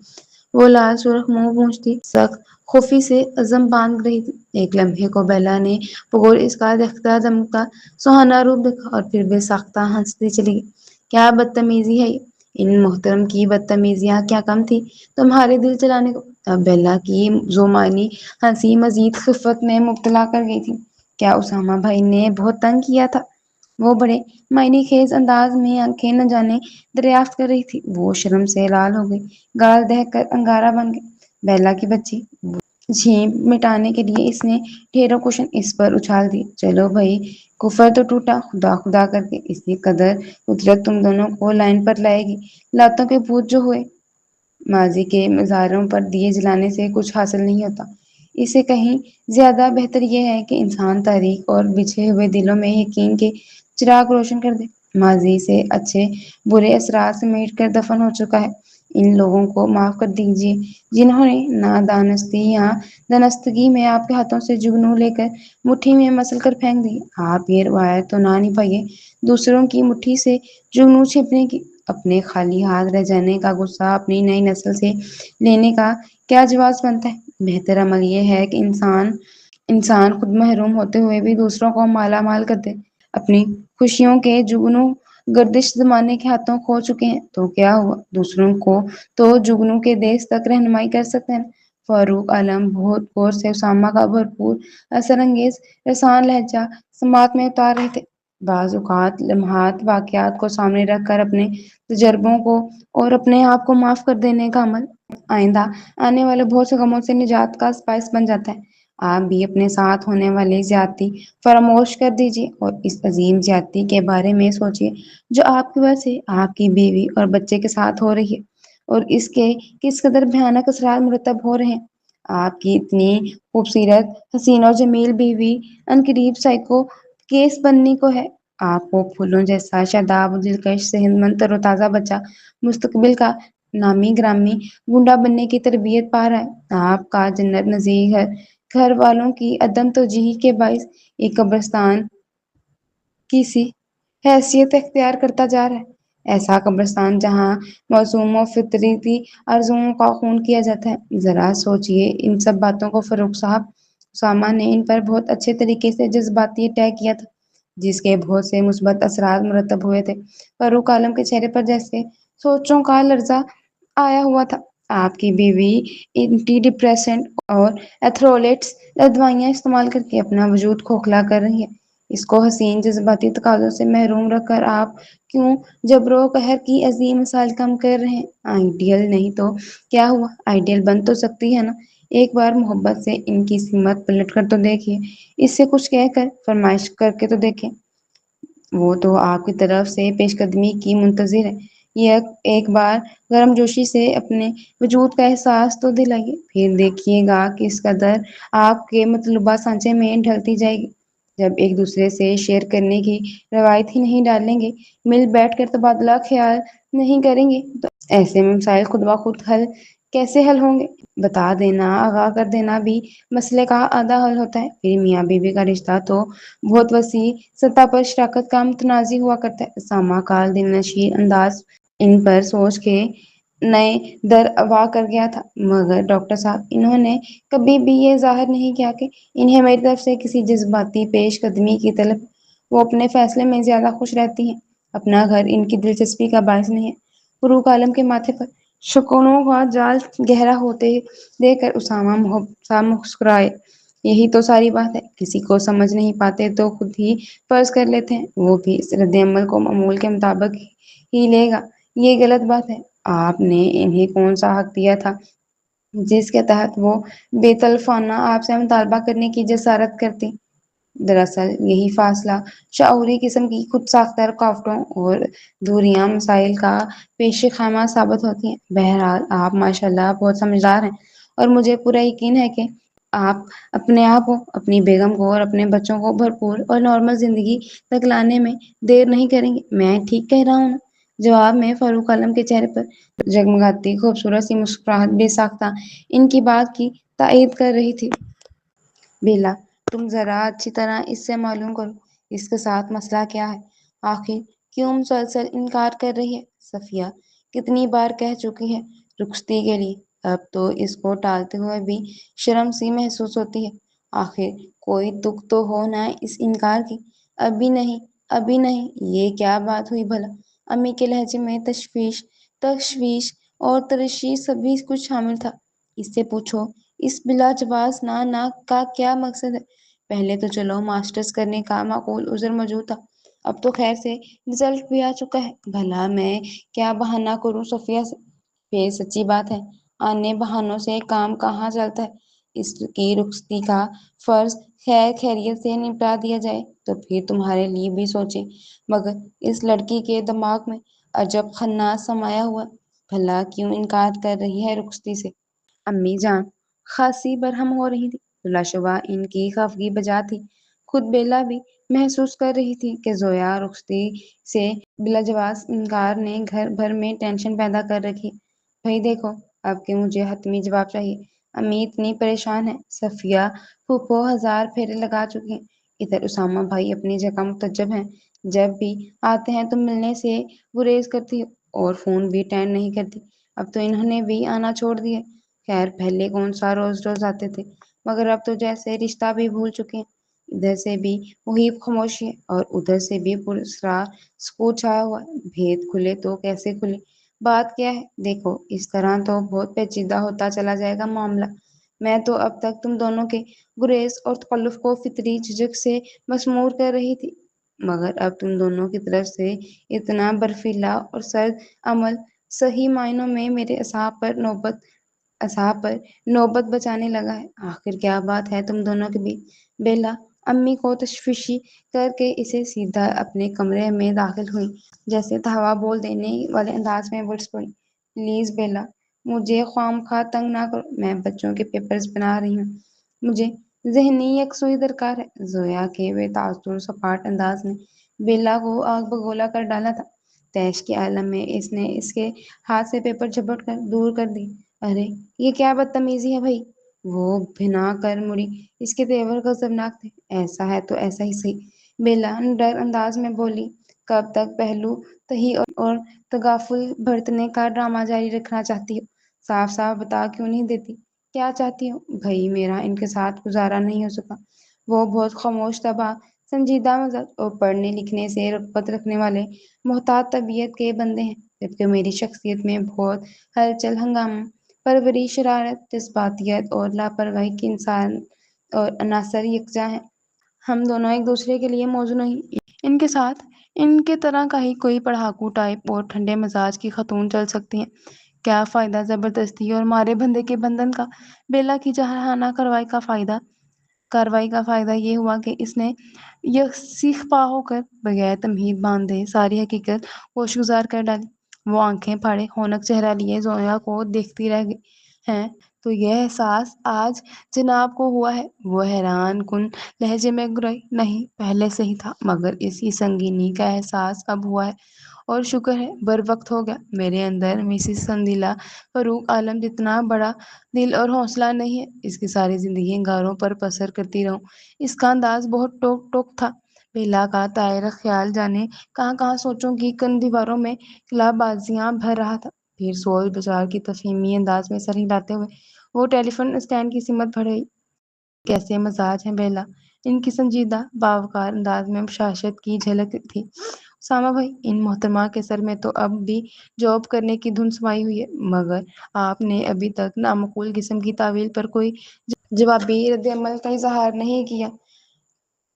S1: وہ لال سرخ منہ پونچھتی سخت خوفی سے عزم باندھ رہی تھی۔ ایک لمحے کو بیلا نے بغور اس کا دہکتا دمکتا سہانا روپ دیکھا اور پھر بے ساختہ ہنستی چلی گئی۔ کیا بدتمیزی ہے یہ! ان محترم کی بدتمیزیاں کیا کم تھی تمہارے دل چلانے کو؟ اب بیلا کی ذومعنی ہنسی مزید خفت میں مبتلا کر گئی تھی۔ کیا اسامہ بھائی نے بہت تنگ کیا تھا؟ وہ بڑے معنی خیز انداز میں آنکھیں نہ جانے دریافت کر رہی تھی۔ وہ شرم سے لال ہو گئی، گال دہک کر انگارہ بن گئے۔ بیلا کی بچی! جھیپ مٹانے کے لیے اس نے ڈھیروں کوششیں اس پر اچھال دی۔ چلو بھائی، کفر تو ٹوٹا۔ خدا خدا کر کے اسی قدر قدرت تم دونوں کو لائن پر لائے گی۔ لاتوں کے بھوت جو ہوئے، ماضی کے مزاروں پر دیے جلانے سے کچھ حاصل نہیں ہوتا۔ اس سے کہیں زیادہ بہتر یہ ہے کہ انسان تاریک اور بچھے ہوئے دلوں میں یقین کے چراغ روشن کر دے۔ ماضی سے اچھے برے اثرات سمیٹ کر دفن ہو چکا ہے۔ ان لوگوں کو معاف کر دیجیے جنہوں نے نادانستی یا دانستگی میں آپ کے ہاتھوں سے جگنو لے کر مٹھی میں مسل کر پھینک دی۔ آپ یہ روایت تو نہ نبھائیے دوسروں کی مٹھی سے جگنو چھیننے کی۔ اپنے خالی ہاتھ رہ جانے کا غصہ اپنی نئی نسل سے لینے کا کیا جواز بنتا ہے؟ بہتر عمل یہ ہے کہ انسان خود محروم ہوتے ہوئے بھی دوسروں کو مالا مال کر دے۔ اپنی خوشیوں کے جگنو گردش زمانے کے ہاتھوں کھو چکے ہیں تو کیا ہوا؟ دوسروں کو تو جگنو کے دیس تک رہنمائی کر سکتے ہیں۔ فاروق عالم بہت غور سے اسامہ کا بھرپور اثر انگیز رساں لہجہ سماعت میں اتار رہے تھے۔ بعض اوقات لمحات واقعات کو سامنے رکھ کر اپنے تجربوں کو اور اپنے آپ کو معاف کر دینے کا عمل آئندہ آنے والے بہت سے غموں سے نجات کا باعث بن جاتا ہے۔ آپ بھی اپنے ساتھ ہونے والی زیادتی فراموش کر دیجیے اور اس عظیم زیادتی کے بارے میں سوچیے جو آپ کی وجہ سے آپ کی بیوی اور بچے کے ساتھ ہو رہی ہے، اور اس کے کس قدر بھیانک اثرات مرتب ہو رہے ہیں۔ آپ کی اتنی خوبصورت، حسین اور جمیل بیوی عنقریب سائیکو کیس بننے کو ہے۔ آپ کو پھولوں جیسا شاداب و دلکش، صحت مند، تر و تازہ بچہ مستقبل کا نامی گرامی گنڈا بننے کی تربیت پا رہا ہے۔ آپ کا جنت نظیر گھر والوں کی عدم توجہی کے باعث ایک قبرستان کی سی حیثیت اختیار کرتا جا رہا ہے۔ ایسا قبرستان جہاں معصوم و فطرتی آرزوؤں کا خون کیا جاتا ہے۔ ذرا سوچیے ان سب باتوں کو فاروق صاحب۔ اسامہ نے ان پر بہت اچھے طریقے سے جذباتی اٹیک کیا تھا، جس کے بہت سے مثبت اثرات مرتب ہوئے تھے۔ فاروق عالم کے چہرے پر جیسے سوچوں کا لرزہ آیا ہوا تھا۔ آپ کی بیوی اینٹی ڈپریسنٹ اور ایتھرولیٹس دوائیاں استعمال کر کے اپنا وجود کھوکھلا کر رہی ہے۔ اس کو حسین جذباتی تقاضوں سے محروم رکھ کر آپ کیوں جبر و قہر کی عظیم مثال کم کر رہے ہیں؟ آئیڈیل نہیں تو کیا ہوا؟ آئیڈیل بن تو سکتی ہے نا۔ ایک بار محبت سے ان کی سمت پلٹ کر تو دیکھیے، اس سے کچھ کہہ کر فرمائش کر کے تو دیکھیں۔ وہ تو آپ کی طرف سے پیش قدمی کی منتظر ہے۔ یہ ایک بار گرم جوشی سے اپنے وجود کا احساس تو دلائیے، پھر دیکھیے گا کس قدر آپ کے مطلوبہ سانچے میں ڈھلتی جائے گی۔ جب ایک دوسرے سے شیئر کرنے کی روایت ہی نہیں ڈالیں گے، مل بیٹھ کر تبادلہ خیال نہیں کریں گے، تو ایسے میں مسائل خود بخود کیسے حل ہوں گے؟ بتا دینا، آگاہ کر دینا بھی مسئلے کا آدھا حل ہوتا ہے۔ پھر میاں بیوی کا رشتہ تو بہت وسیع سطح پر شراکت کا متنازع ہوا کرتا ہے۔ سامع کال دل نشین انداز ان پر سوچ کے نئے در وا کر گیا تھا، مگر ڈاکٹر صاحب انہوں نے کبھی بھی یہ ظاہر نہیں کیا کہ انہیں میری طرف سے کسی جذباتی پیش قدمی کی طلب۔ وہ اپنے فیصلے میں زیادہ خوش رہتی ہیں، اپنا گھر ان کی دلچسپی کا باعث نہیں ہے۔ فروغ عالم کے ماتھے پر شکنوں کا جال گہرا ہوتے دیکھ کر اسامہ صاحب مسکرائے۔ یہی تو ساری بات ہے، کسی کو سمجھ نہیں پاتے تو خود ہی فرض کر لیتے ہیں، وہ بھی اس رد عمل کو معمول کے مطابق ہی لے گا۔ یہ غلط بات ہے۔ آپ نے انہیں کون سا حق دیا تھا جس کے تحت وہ بے طلفانہ آپ سے مطالبہ کرنے کی جسارت کرتی؟ دراصل یہی فاصلہ شعوری قسم کی خود ساختہ رکاوٹوں اور دوریاں مسائل کا پیش خیمہ ثابت ہوتی ہیں۔ بہرحال آپ ماشاءاللہ بہت سمجھدار ہیں، اور مجھے پورا یقین ہے کہ آپ اپنے آپ کو، اپنی بیگم کو اور اپنے بچوں کو بھرپور اور نارمل زندگی تک لانے میں دیر نہیں کریں گے۔ میں ٹھیک کہہ رہا ہوں نا؟ جواب میں فاروق عالم کے چہرے پر جگمگاتی خوبصورت سی مسکراہٹ بے ساختہ ان کی بات کی تائید کر رہی تھی۔ بیلا، تم ذرا اچھی طرح اس سے معلوم کرو، اس کے ساتھ مسئلہ کیا ہے؟ آخر کیوں مسلسل انکار کر رہی ہے؟ صفیہ کتنی بار کہہ چکی ہے رخصتی کے لیے، اب تو اس کو ٹالتے ہوئے بھی شرم سی محسوس ہوتی ہے۔ آخر کوئی تک تو ہو نہ اس انکار کی۔ ابھی نہیں، ابھی نہیں، یہ کیا بات ہوئی بھلا؟ امی کے لہجے میں تشویش اور ترشی سبھی کچھ شامل تھا۔ اس سے پوچھو، اس بلا جواز نہ کا کیا مقصد ہے؟ پہلے تو چلو ماسٹرز کرنے کا معقول عذر موجود تھا، اب تو خیر سے رزلٹ بھی آ چکا ہے، بھلا میں کیا بہانہ کروں صفیہ سے؟ پھر سچی بات ہے، آنے بہانوں سے کام کہاں چلتا ہے؟ اس کی رخصتی کا فرض خیر خیریت سے نپٹا دیا جائے تو پھر تمہارے لیے بھی سوچیں۔ مگر اس لڑکی کے دماغ میں عجب خناس سمایا ہوا، بھلا کیوں انکار کر رہی ہے رخصتی سے؟ امی جان خاصی برہم ہو رہی تھی، بلا شبہ ان کی خفگی بجا تھی۔ خود بیلا بھی محسوس کر رہی تھی کہ زویا رخصتی سے بلا جواز انکار نے گھر بھر میں ٹینشن پیدا کر رکھی۔ بھئی دیکھو، اب کہ مجھے حتمی جواب چاہیے، امی اتنی پریشان ہے، صفیہ پھوپھو ہزار پھیرے لگا چکی ہیں، ادھر اسامہ بھائی اپنی جگہ متعجب ہیں، جب بھی آتے ہیں تو ملنے سے گریز کرتی اور فون بھی اٹینڈ نہیں کرتی۔ اب تو انہوں نے بھی آنا چھوڑ دیا۔ خیر پہلے کون سا روز روز آتے تھے، مگر اب تو جیسے رشتہ بھی بھول چکے ہیں۔ ادھر سے بھی وہی خاموشی ہے اور ادھر سے بھی پراسرار سکوت چھایا ہوا ہے۔ بھید کھلے تو کیسے کھلے؟ بات کیا ہے؟ دیکھو اس طرح تو بہت پیچیدہ ہوتا چلا جائے گا معاملہ۔ میں تو اب تک تم دونوں کے گریز اور تکلف کو فطری جھجک سے مسمور کر رہی تھی، مگر اب تم دونوں کی طرف سے اتنا برفیلا اور سرد عمل صحیح معنوں میں میرے اعصاب پر نوبت بچانے لگا ہے۔ آخر کیا بات ہے تم دونوں کے بیچ؟ بیلا امی کو تشویشی کر کے اسے سیدھا اپنے کمرے میں داخل ہوئی، جیسے دھاوا بول دینے والے انداز میں برس پڑی۔ پلیز بیلا، مجھے خواہ تنگ نہ کرو، میں بچوں کے پیپرز بنا رہی ہوں، مجھے ذہنی یکسوئی درکار ہے۔ زویا کے بے تاثر سپاٹ انداز نے بیلا کو آگ بگولا کر ڈالا تھا۔ تیش کے عالم میں اس نے اس کے ہاتھ سے پیپر جھپٹ کر دور کر دی۔ ارے یہ کیا بدتمیزی ہے بھائی؟ وہ بھنا کر مڑی، اس کے تیور غضبناک تھے۔ ایسا ہے تو ایسا ہی صحیح، بیلا ڈر انداز میں بولی۔ کب تک پہلو تہی اور تغافل برتنے کا ڈرامہ جاری رکھنا چاہتی ہو؟ صاف صاف بتا کیوں نہیں دیتی؟ کیا چاہتی ہو؟ بھائی میرا ان کے ساتھ گزارا نہیں ہو سکا، وہ بہت خاموش طبع، سنجیدہ مزاج اور پڑھنے لکھنے سے رغبت رکھنے والے محتاط طبیعت کے بندے ہیں، جبکہ میری شخصیت میں بہت ہلچل ہنگامہ پروری، شرارت، جذباتیت اور لاپرواہی کے عناصر یکجا ہیں۔ ہم دونوں ایک دوسرے کے لیے موزوں نہیں۔ ان کے ساتھ ان کے طرح کا ہی کوئی پڑھاکو ٹائپ اور ٹھنڈے مزاج کی خاتون چل سکتی ہیں۔ کیا فائدہ زبردستی اور مارے بندے کے بندھن کا؟ بیلا کی جارحانہ کارروائی کا فائدہ یہ ہوا کہ اس نے یہ سیکھ پا ہو کر بغیر تمہید باندھے ساری حقیقت ہوشگزار کر ڈالی۔ وہ آنکھیں پھاڑے ہونک چہرہ لیے زویا کو دیکھتی رہ گئی۔ ہیں تو یہ احساس آج جناب کو ہوا ہے؟ وہ حیران کن لہجے میں گرائی۔ نہیں، پہلے سے ہی تھا، مگر اس کی سنگینی کا احساس اب ہوا ہے، اور شکر ہے بر وقت ہو گیا۔ میرے اندر مسز سنڈیلا فاروق عالم جتنا بڑا دل اور حوصلہ نہیں ہے، اس کی ساری زندگی گاروں پر بسر کرتی رہوں۔ اس کا انداز بہت ٹوک ٹوک تھا۔ بیلا کا دائرہ خیال جانے کہاں کہاں سوچوں کی کن دیواروں میں خلا بازیاں بھر رہا تھا۔ پھر سوچ بچار کی تفہیمی انداز میں سر ہلاتے ہوئے وہ ٹیلی فون اسٹینڈ کی سمت بڑھ گئی۔ کیسے مزاج ہیں بیلا؟ ان کی سنجیدہ باوقار انداز میں بشاشت کی جھلک تھی۔ اسامہ بھائی، ان محترمہ کے سر میں تو اب بھی جاب کرنے کی دھن سمائی ہوئی ہے، مگر آپ نے ابھی تک نامعقول قسم کی تعویل پر کوئی جوابی رد عمل کا اظہار نہیں کیا،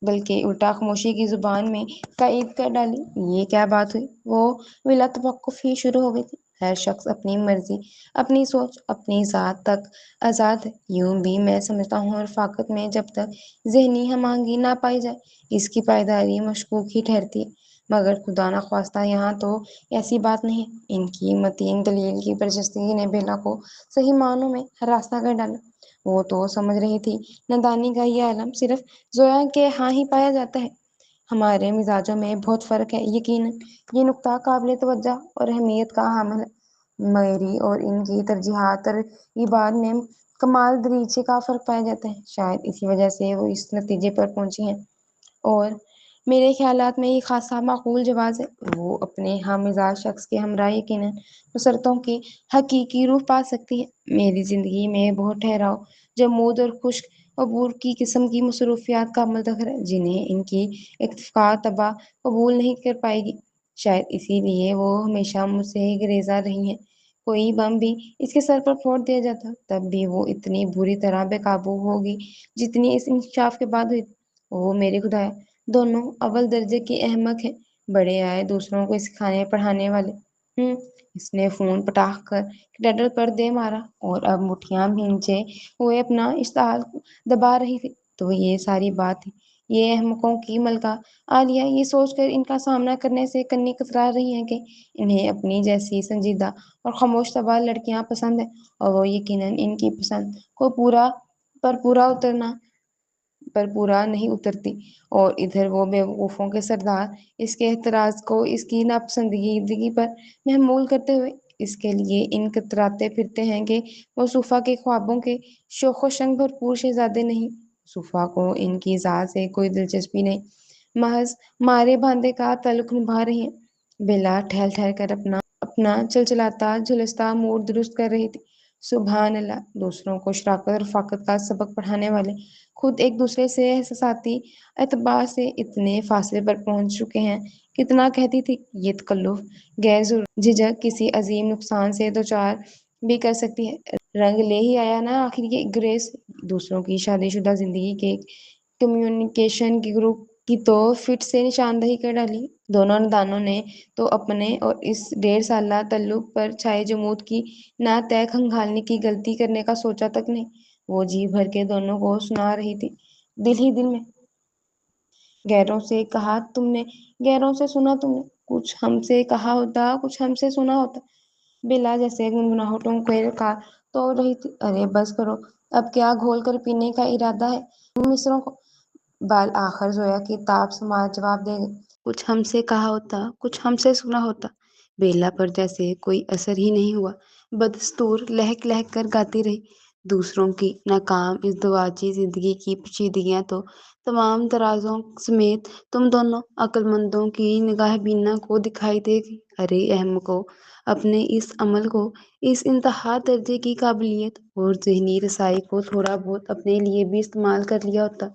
S1: بلکہ الٹا خاموشی کی زبان میں تائید کر ڈالی۔ یہ کیا بات ہوئی؟ وہ بلا توقف ہی شروع ہو گئی تھی۔ ہر شخص اپنی مرضی، اپنی سوچ، اپنی ذات تک آزاد ہے۔ یوں بھی میں سمجھتا ہوں رفاقت میں جب تک ذہنی ہم آہنگی نہ پائی جائے، اس کی پائیداری مشکوک ہی ٹھہرتی ہے۔ مگر خدا نخواستہ یہاں تو ایسی بات نہیں۔ ان کی متین دلیل کی برجستگی نے بیلا کو صحیح معنوں میں ہراساں کر ڈالا۔ وہ تو سمجھ رہی تھی نادانی کا یہ عالم صرف زویا کے ہاں ہی پایا جاتا ہے۔ ہمارے مزاجوں میں بہت فرق ہے، یقیناً یہ نکتہ قابل توجہ اور اہمیت کا حامل ہے۔ میری اور ان کی ترجیحات ترغیبات میں کمال دریچے کا فرق پایا جاتا ہے۔ شاید اسی وجہ سے وہ اس نتیجے پر پہنچی ہیں، اور میرے خیالات میں یہ خاصا معقول جواز ہے۔ وہ اپنے ہم مزاج شخص کے ہمراہ یقیناً مسرتوں کی حقیقی روح پا سکتی ہے۔ میری زندگی میں بہت ٹھہراؤ، جمود اور خشک عبور کی قسم کی مصروفیات کا عمل دخل ہے، جنہیں ان کی اتفاق طبع قبول نہیں کر پائے گی۔ شاید اسی لیے وہ ہمیشہ مجھ سے گریزاں رہی ہیں۔ کوئی بم بھی اس کے سر پر پھوڑ دیا جاتا، تب بھی وہ اتنی بری طرح بے قابو ہوگی جتنی اس انکشاف کے بعد ہوئی۔ وہ میرے خدایا، دونوں اول درجے کے احمق ہیں، بڑے آئے دوسروں کو سکھانے پڑھانے والے۔ اس نے فون پٹاخ کر ڈیڈل پر دے مارا، اور اب مٹھیاں بھینچے ہوئے اپنا اشتعال دبا رہی تھی۔ تو یہ ساری بات تھی۔ یہ احمقوں کی ملکہ عالیہ یہ سوچ کر ان کا سامنا کرنے سے کنی کترا رہی ہیں کہ انہیں اپنی جیسی سنجیدہ اور خاموش طبع لڑکیاں پسند ہیں، اور وہ یقیناً ان کی پسند کو پر پورا نہیں اترتی۔ اور ادھر وہ بیوقوفوں کے سردار اس کے احتراز کو اس کی ناپسندیدگی پر محمول کرتے ہوئے اس کے لیے ان کتراتے پھرتے ہیں کہ وہ صوفہ کے خوابوں کے شوق و شنگ بھرپور شہزادے نہیں۔ صوفہ کو ان کی ذات سے کوئی دلچسپی نہیں، محض مارے باندھے کا تعلق نبھا رہی ہیں۔ بیلا ٹھہر ٹھہر کر اپنا چلچلاتا جھلستا موڈ درست کر رہی تھی۔ سبحان اللہ! دوسروں کو شراکت اور رفاقت کا سبق پڑھانے والے خود ایک دوسرے سے احساساتی اعتبار سے اتنے فاصلے پر پہنچ چکے ہیں۔ کتنا کہتی تھی یہ تکلف غیر ضروری جھجک کسی عظیم نقصان سے دوچار بھی کر سکتی ہے۔ رنگ لے ہی آیا نا آخر یہ گریس! دوسروں کی شادی شدہ زندگی کے کمیونیکیشن کے گروپ کی تو فٹ سے نشاندہی کر ڈالی۔ دونوں نادانوں نے تو اپنے اور اس 1.5 سالہ تعلق پر چھائے جمود کی نہ طے کھنگالنے کی غلطی کرنے کا سوچا تک نہیں۔ وہ جی بھر کے دونوں کو سنا رہی تھی، دل ہی دل میں۔ غیروں سے کہا تم نے، غیروں سے سنا تم نے، کچھ ہم سے کہا ہوتا، کچھ ہم سے سنا ہوتا۔ بیلا جیسے گنگناہٹوں کا توڑ رہی تھی۔ ارے بس کرو، اب کیا گھول کر پینے کا ارادہ ہے ان مصروں کو؟ بالآخر زویا کی تاب سماعت جواب دے گئی۔ کچھ ہم سے کہا ہوتا، کچھ ہم سے سنا ہوتا۔ بیلا پر جیسے کوئی اثر ہی نہیں ہوا، بدستور لہک لہک کر گاتی رہی۔ دوسروں کی ناکام ازدواجی زندگی کی پیچیدگیاں تو تمام ترازوں سمیت تم دونوں عقل مندوں کی نگاہ بینا کو دکھائی دے گی۔ ارے احمقو! اپنے اس عمل کو، اس انتہا درجے کی قابلیت اور ذہنی رسائی کو تھوڑا بہت اپنے لیے بھی استعمال کر لیا ہوتا۔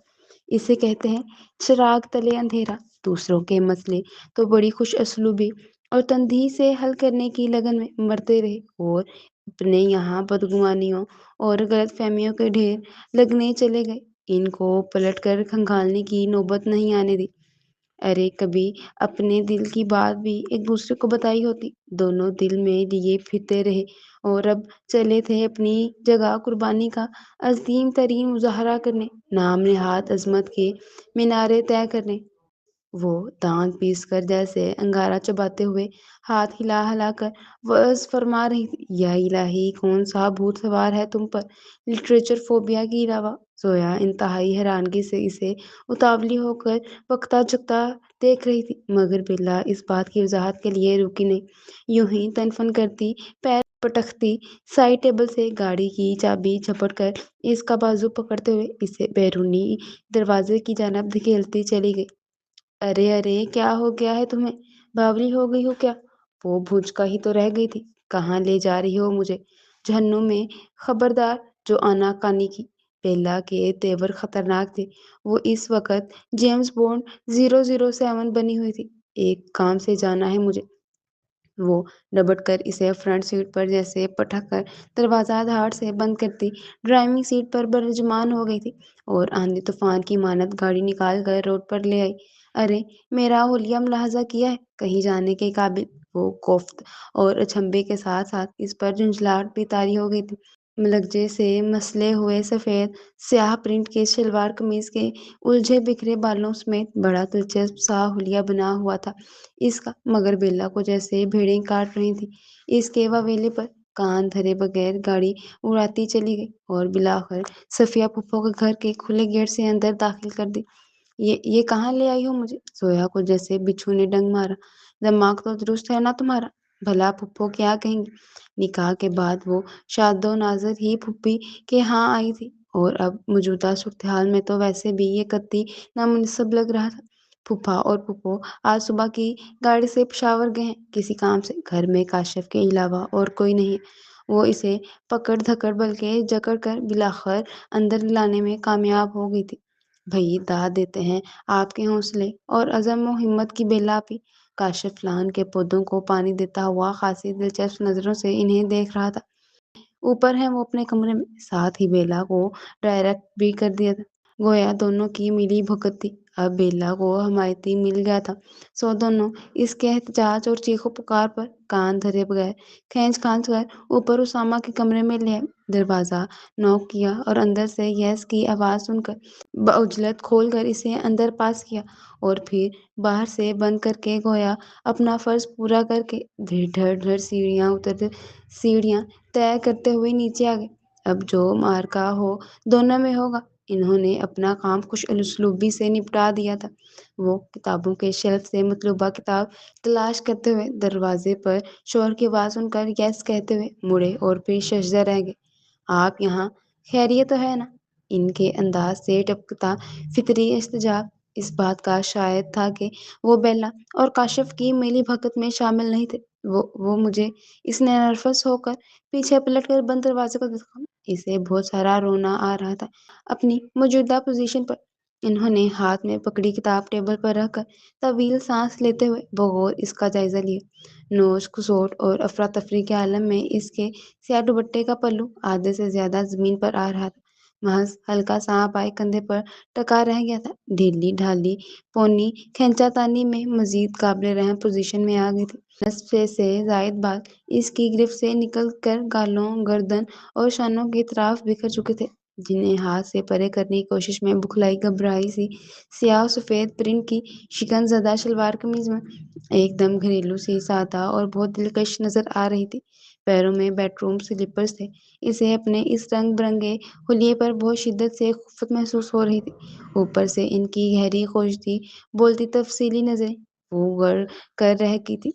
S1: اسے کہتے ہیں چراغ تلے اندھیرا۔ دوسروں کے مسئلے تو بڑی خوش اسلوبی اور تندہی سے حل کرنے کی لگن میں مرتے رہے، اور اپنے یہاں بدگمانیوں اور غلط فہمیوں کے ڈھیر لگنے چلے گئے۔ ان کو پلٹ کر کھنگالنے کی نوبت نہیں آنے دی۔ ارے کبھی اپنے دل کی بات بھی ایک دوسرے کو بتائی ہوتی، دونوں دل میں لیے پھرتے رہے اور اب چلے تھے اپنی جگہ قربانی کا عظیم ترین مظاہرہ کرنے، نام نہاد عظمت کے مینارے طے کرنے۔ وہ دانت پیس کر جیسے انگارہ چباتے ہوئے ہاتھ ہلا ہلا کر وعظ فرما رہی تھی، یا الہی کون سا بھوت سوار ہے تم پر لٹریچر فوبیا کے علاوہ۔ زویا انتہائی حیرانگی سے اسے اتاولی ہو کر وقتا چکتا دیکھ رہی تھی، مگر بیلا اس بات کی وضاحت کے لیے رکی نہیں، یوں ہی تن فن کرتی پیر پٹکتی سائڈ ٹیبل سے گاڑی کی چابی جھپٹ کر اس کا بازو پکڑتے ہوئے اسے بیرونی دروازے کی جانب دھکیلتی چلی گئی۔ ارے ارے کیا ہو گیا ہے تمہیں؟ باولی ہو گئی ہو کیا؟ وہ بھوچکا ہی تو رہ گئی تھی، کہاں لے جا رہی ہو مجھے؟ جہنم میں! خبردار جو آنا کانی کی۔ بیلا کے تیور خطرناک تھے، وہ اس وقت جیمز بونڈ 007 بنی ہوئی تھی۔ ایک کام سے جانا ہے مجھے۔ وہ ڈبٹ کر اسے فرنٹ سیٹ پر جیسے پٹک کر دروازہ دھاڑ سے بند کرتی ڈرائیونگ سیٹ پر برجمان ہو گئی تھی اور آندھی طوفان کی مانند گاڑی نکال کر روڈ پر لے آئی۔ ارے میرا حلیہ ملاحظہ کیا ہے کہیں جانے کے قابل؟ وہ کوفت اور اچنبے کے ساتھ ساتھ اس پر جھنجھلاہٹ بھی طاری ہو گئی تھی۔ ملگجے سے مسلے ہوئے سفید سیاہ پرنٹ کے شلوار قمیض کے الجھے بکھرے بالوں سمیت بڑا دلچسپ سا حلیہ بنا ہوا تھا اس کا، مگر بیلا کو جیسے بھیڑیں کاٹ رہی تھیں۔ اس کے واویلے پر کان دھرے بغیر گاڑی اڑاتی چلی گئی اور بالآخر صفیہ پھپھو کے گھر کے کھلے گیٹ سے اندر داخل کر دی۔ یہ کہاں لے آئی ہو مجھے؟ زویا کو جیسے بچھو نے ڈنگ مارا۔ دماغ تو درست ہے نا تمہارا؟ بھلا پھپھو کیا کہیں گی؟ نکاح کے بعد وہ شاد و نازر ہی پھوپھی کے ہاں آئی تھی اور اب موجودہ صورتحال میں تو ویسے بھی یہ قطعی نامناسب لگ رہا تھا۔ پھوپھا اور پھوپھو آج صبح کی گاڑی سے پشاور گئے ہیں کسی کام سے، گھر میں کاشف کے علاوہ اور کوئی نہیں۔ وہ اسے پکڑ دھکڑ بلکہ جکڑ کر بالآخر اندر لانے میں کامیاب ہو گئی تھی۔ بھئی داد دیتے ہیں آپ کے حوصلے اور عزم و ہمت کی بیلا آپی۔ کاشف لان کے پودوں کو پانی دیتا ہوا خاصی دلچسپ نظروں سے انہیں دیکھ رہا تھا۔ اوپر ہیں وہ اپنے کمرے میں، ساتھ ہی بیلا کو ڈائریکٹ بھی کر دیا تھا، گویا دونوں کی ملی بھگت تھی۔ اب بیلا کو حمایتی مل گیا تھا، سو دونوں اس کے احتجاج اور چیخو پکار پر کان دھرے بغیر کھینچ کھانچ کر اوپر اسامہ کے کمرے میں لے آئے۔ دروازہ نوک کیا اور اندر سے یس کی آواز سن کر بعجلت کھول کر اسے اندر پاس کیا اور پھر باہر سے بند کر کے گویا اپنا فرض پورا کر کے دھڑ دھڑ سیڑھیاں طے کرتے ہوئے نیچے آ گئے۔ اب جو معرکہ ہو دونوں میں ہوگا۔ انہوں نے اپنا کام خوش اسلوبی سے نپٹا دیا تھا۔ وہ کتابوں کے شیلف سے مطلوبہ کتاب تلاش کرتے ہوئے دروازے پر شور کی آواز سن کر یس کہتے ہوئے مڑے اور پھر ششدر رہ گئے۔ آپ یہاں خیریت تو ہے نا؟ ان کے انداز سے ٹپکتا فطری احتجاج اس بات کا شاہد تھا کہ وہ بیلا اور کاشف کی میلی بھگت میں شامل نہیں تھے۔ وہ مجھے اس نے نرفس ہو کر پیچھے پلٹ کر بند دروازے کو دیکھا۔ اسے بہت سارا رونا آ رہا تھا اپنی موجودہ پوزیشن پر۔ انہوں نے ہاتھ میں پکڑی کتاب ٹیبل پر رکھ کر طویل سانس لیتے ہوئے بغور اس کا جائزہ لیا۔ نوش کھسوٹ اور افراتفری کے عالم میں اس کے سیاہ دوپٹے کا پلو آدھے سے زیادہ زمین پر آ رہا تھا، محض ہلکا سا بائیں کندھے پر ٹکا رہ گیا تھا۔ ڈھیلی ڈھالی پونی کھینچا تانی میں مزید قابل رحم پوزیشن میں آ گئی تھی۔ نصف سے زائد بال اس کی گرفت سے نکل کر گالوں، گردن اور شانوں کی اطراف بکھر چکے تھے، جنہیں ہاتھ سے پرے کرنے کی کوشش میں بکھلائی گھبرائی سی سیاہ و سفید پرنٹ کی شکن زدہ شلوار قمیض میں ایک دم گھریلو سی سادہ اور بہت دلکش نظر آ رہی تھی۔ پیروں میں بیڈ روم سلیپرز تھے۔ اسے اپنے اس رنگ برنگے حلیے پر بہت شدت سے خفت محسوس ہو رہی تھی۔ اوپر سے ان کی گہری خوجتی بولتی تفصیلی نظریں وہ غر کر رہ کی تھی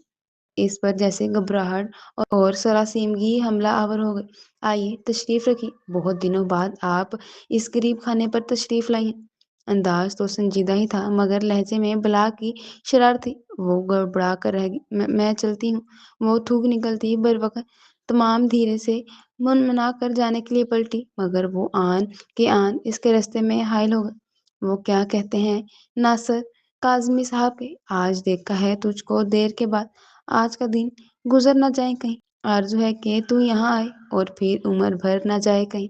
S1: اس پر جیسے گھبراہٹ اور سراسیمگی حملہ آور ہو گئی۔ آئیے تشریف رکھیے، بہت دنوں بعد آپ اس غریب خانے پر تشریف لائی ہیں۔ انداز تو سنجیدہ ہی تھا مگر لہجے میں بلا کی شرارت تھی۔ وہ گڑبڑا کر رہ گئی۔ میں چلتی ہوں۔ وہ تھوک نکلتی بروقت تمام دھیرے سے منمنا کر جانے کے لیے پلٹی، مگر وہ آن کے آن اس کے راستے میں حائل ہو گئے۔ وہ کیا کہتے ہیں ناصر کاظمی صاحب کے، آج دیکھا ہے تجھ کو دیر کے بعد، آج کا دن گزر نہ جائے کہیں، آرزو ہے کہ تو یہاں آئے اور پھر عمر بھر نہ جائے کہیں۔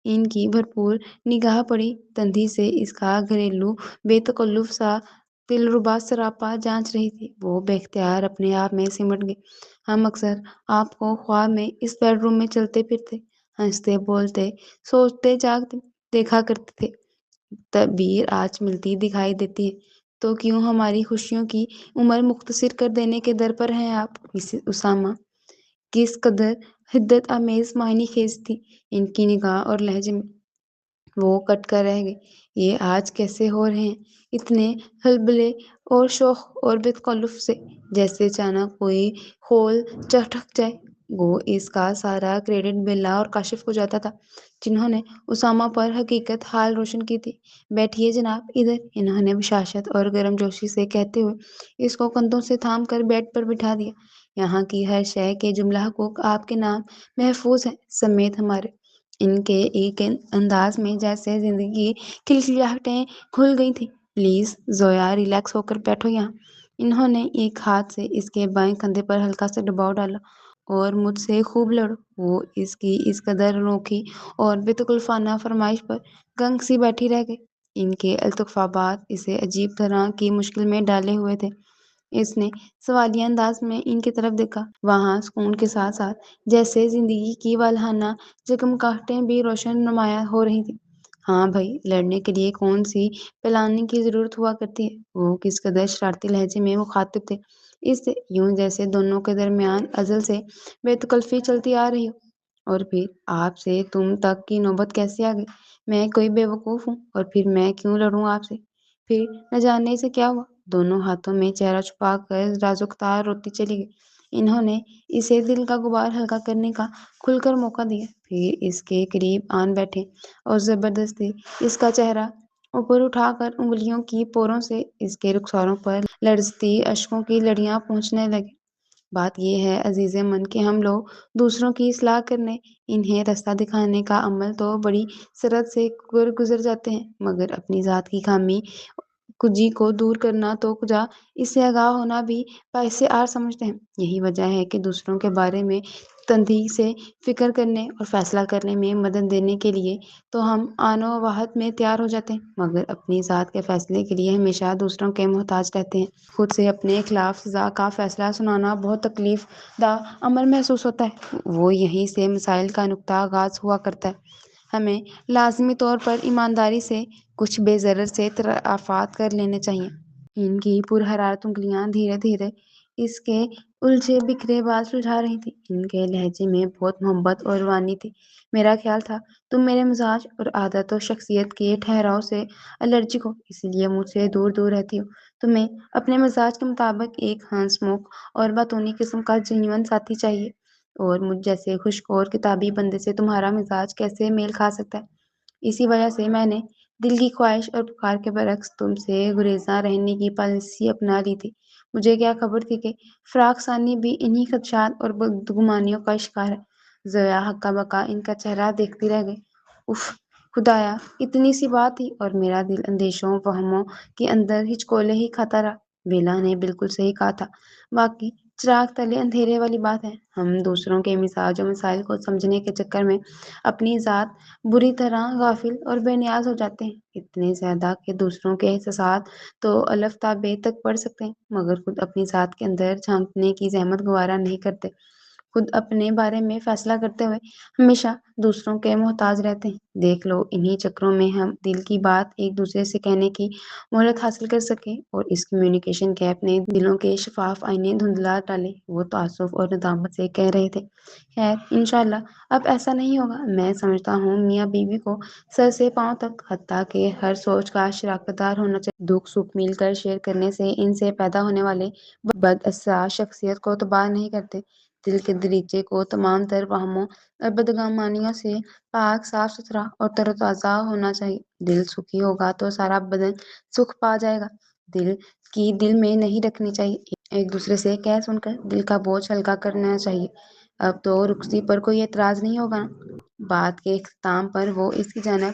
S1: ان کی بھرپور نگاہ پڑی تندھی سے اس کا گھریلو بے تکلف سا دلربا سراپا جانچ رہی تھی، وہ بے اختیار اپنے آپ میں سمٹ گئی۔ ہم اکثر آپ کو خواب میں اس بیڈ روم میں چلتے پھرتے، ہنستے بولتے، سوچتے جاگتے دیکھا کرتے تھے۔ تعبیر آج ملتی دکھائی دیتی ہے، تو کیوں ہماری خوشیوں کی عمر مختصر کر دینے کے در پر ہیں آپ؟ اسامہ کس قدر حدت آمیز معنی خیز تھی ان کی نگاہ اور لہجے میں۔ وہ کٹ کر رہ گئے۔ یہ آج کیسے ہو رہے ہیں اتنے ہلبلے اور شوق اور بے تکلف سے، جیسے اچانک کوئی خول چٹک جائے۔ گو اس کا سارا کریڈٹ بلا اور کاشف کو جاتا تھا، جنہوں نے اسامہ پر حقیقت حال روشن کی تھی۔ بیٹھیے جناب ادھر، انہوں نے بشاشت اور گرم جوشی سے کہتے ہوئے اس کو کندھوں سے تھام کر بیڈ پر بٹھا دیا۔ یہاں کی ہر شے کے جملہ حقوق آپ کے نام محفوظ ہیں، سمیت ہمارے۔ ان کے ایک انداز میں جیسے زندگی کی کھلکھلاہٹیں کھل گئی تھیں۔ پلیز زویا، ریلیکس ہو کر بیٹھو یہاں۔ انہوں نے ایک ہاتھ سے اس کے بائیں کندھے پر ہلکا سا دباؤ ڈالا۔ اور مجھ سے خوب لڑو۔ وہ اس کی اس قدر انوکھی اور بے تکلفانہ فرمائش پر گنگ سی بیٹھی رہ گئی۔ ان کے التفات اسے عجیب طرح کی مشکل میں ڈالے ہوئے تھے۔ اس نے سوالیہ انداز میں ان کی طرف دیکھا۔ وہاں سکون کے ساتھ ساتھ جیسے زندگی کی والہانہ جگمگاہٹیں بھی روشن نمایاں ہو رہی تھیں۔ ہاں بھائی، لڑنے کے لیے کون سی پلاننگ کی ضرورت ہوا کرتی ہے؟ وہ کس قدر شرارتی لہجے میں مخاطب تھے اس سے، یوں جیسے دونوں کے درمیان ازل سے بے تکلفی چلتی آ رہی ہو۔ اور پھر آپ سے تم تک کی نوبت کیسے آ گئی؟ میں کوئی بے وقوف ہوں؟ اور پھر میں کیوں لڑوں آپ سے؟ پھر نہ جاننے سے کیا ہوا؟ دونوں ہاتھوں میں چہرہ چھپا کر رازوختار روتی چلی گئی۔ انہوں نے اسے دل کا غبار ہلکا کرنے کا کھل کر موقع دیا، پھر اس کے قریب آن بیٹھے اور زبردستی اس کا چہرہ اوپر اٹھا کر انگلیوں کی پوروں سے اس کے رخساروں پر لرزتی اشکوں کی لڑیاں پہنچنے لگے۔ بات یہ ہے عزیز من کہ ہم لوگ دوسروں کی اصلاح کرنے، انہیں رستہ دکھانے کا عمل تو بڑی سرعت سے گزر جاتے ہیں، مگر اپنی ذات کی خامی کجی کو دور کرنا تو کجا اس سے آگاہ ہونا بھی باعث آر سمجھتے ہیں۔ یہی وجہ ہے کہ دوسروں کے بارے میں تندی سے فکر کرنے اور فیصلہ کرنے میں مدد دینے کے لیے تو ہم آن و واحد میں تیار ہو جاتے ہیں، مگر اپنی ذات کے فیصلے کے لیے ہمیشہ دوسروں کے محتاج رہتے ہیں۔ خود سے اپنے خلاف سزا کا فیصلہ سنانا بہت تکلیف دہ عمل محسوس ہوتا ہے۔ وہ یہیں سے مسائل کا نقطہ آغاز ہوا کرتا ہے۔ ہمیں لازمی طور پر ایمانداری سے کچھ بے ضرر سے اطرافات کر لینے چاہیے۔ ان کی پرحرارت انگلیاں دھیرے دھیرے اس کے الجھے بکھرے بال سلجھا رہی تھیں۔ ان کے لہجے میں بہت محبت اور روانی تھی۔ میرا خیال تھا تم میرے مزاج اور عادت و شخصیت کے ٹھہراؤ سے الرجک ہو، اسی لیے مجھ سے دور دور رہتی ہو۔ تمہیں اپنے مزاج کے مطابق ایک ہنس مکھ اور باتونی قسم کا جینون ساتھی چاہیے، اور مجھ جیسے خشک اور کتابی بندے سے تمہارا مزاج کیسے میل کھا سکتا ہے؟ اسی وجہ سے میں نے دل کی خواہش اور پکار کے برعکس تم سے گریزاں رہنے کی پالیسی اپنا لی تھی۔ مجھے کیا خبر تھی کہ فراق ثانی بھی انہی خدشات اور بدگمانیوں کا شکار ہے۔ زویا ہکا بکا ان کا چہرہ دیکھتی رہ گئی۔ اف خدایا، اتنی سی بات تھی اور میرا دل اندیشوں وہموں کے اندر ہچکولے ہی کھاتا رہا۔ بیلا نے بالکل صحیح کہا تھا، واقعی چراغ تلے اندھیرے والی بات ہے۔ ہم دوسروں کے مزاج و مسائل کو سمجھنے کے چکر میں اپنی ذات بری طرح غافل اور بے نیاز ہو جاتے ہیں، اتنے زیادہ کہ دوسروں کے احساسات تو الف تا بے تک پڑھ سکتے ہیں، مگر خود اپنی ذات کے اندر جھانکنے کی زحمت گوارا نہیں کرتے۔ خود اپنے بارے میں فیصلہ کرتے ہوئے ہمیشہ دوسروں کے محتاج رہتے ہیں۔ دیکھ لو، انہی چکروں میں ہم دل کی بات ایک دوسرے سے کہنے کی مہلت حاصل کر سکے اور اس کمیونیکیشن گیپ نے دلوں کے شفاف آئینے دھندلا ڈالے۔ وہ تعصب اور ندامت سے کہہ رہے تھے، خیر انشاءاللہ اب ایسا نہیں ہوگا۔ میں سمجھتا ہوں میاں بیوی کو سر سے پاؤں تک، حتیٰ کہ ہر سوچ کا شراکت دار ہونا چاہیے۔ دکھ سکھ مل کر شیئر کرنے سے ان سے پیدا ہونے والے بداثرات شخصیت کو تباہ نہیں کرتے، دل کے دریچے کو تمام تر وہموں اور بدگمانیوں سے پاک، صاف ستھرا اور تر و تازہ ہونا چاہیے۔ دل سکھی ہوگا تو سارا بدن سکھ پا جائے گا۔ دل کی دل میں نہیں رکھنی چاہیے، ایک دوسرے سے کہہ سن کر دل کا بوجھ ہلکا کرنا چاہیے۔ اب تو رخصتی پر کوئی اعتراض نہیں ہوگا نا؟ بات کے اختتام پر وہ اس کی جانب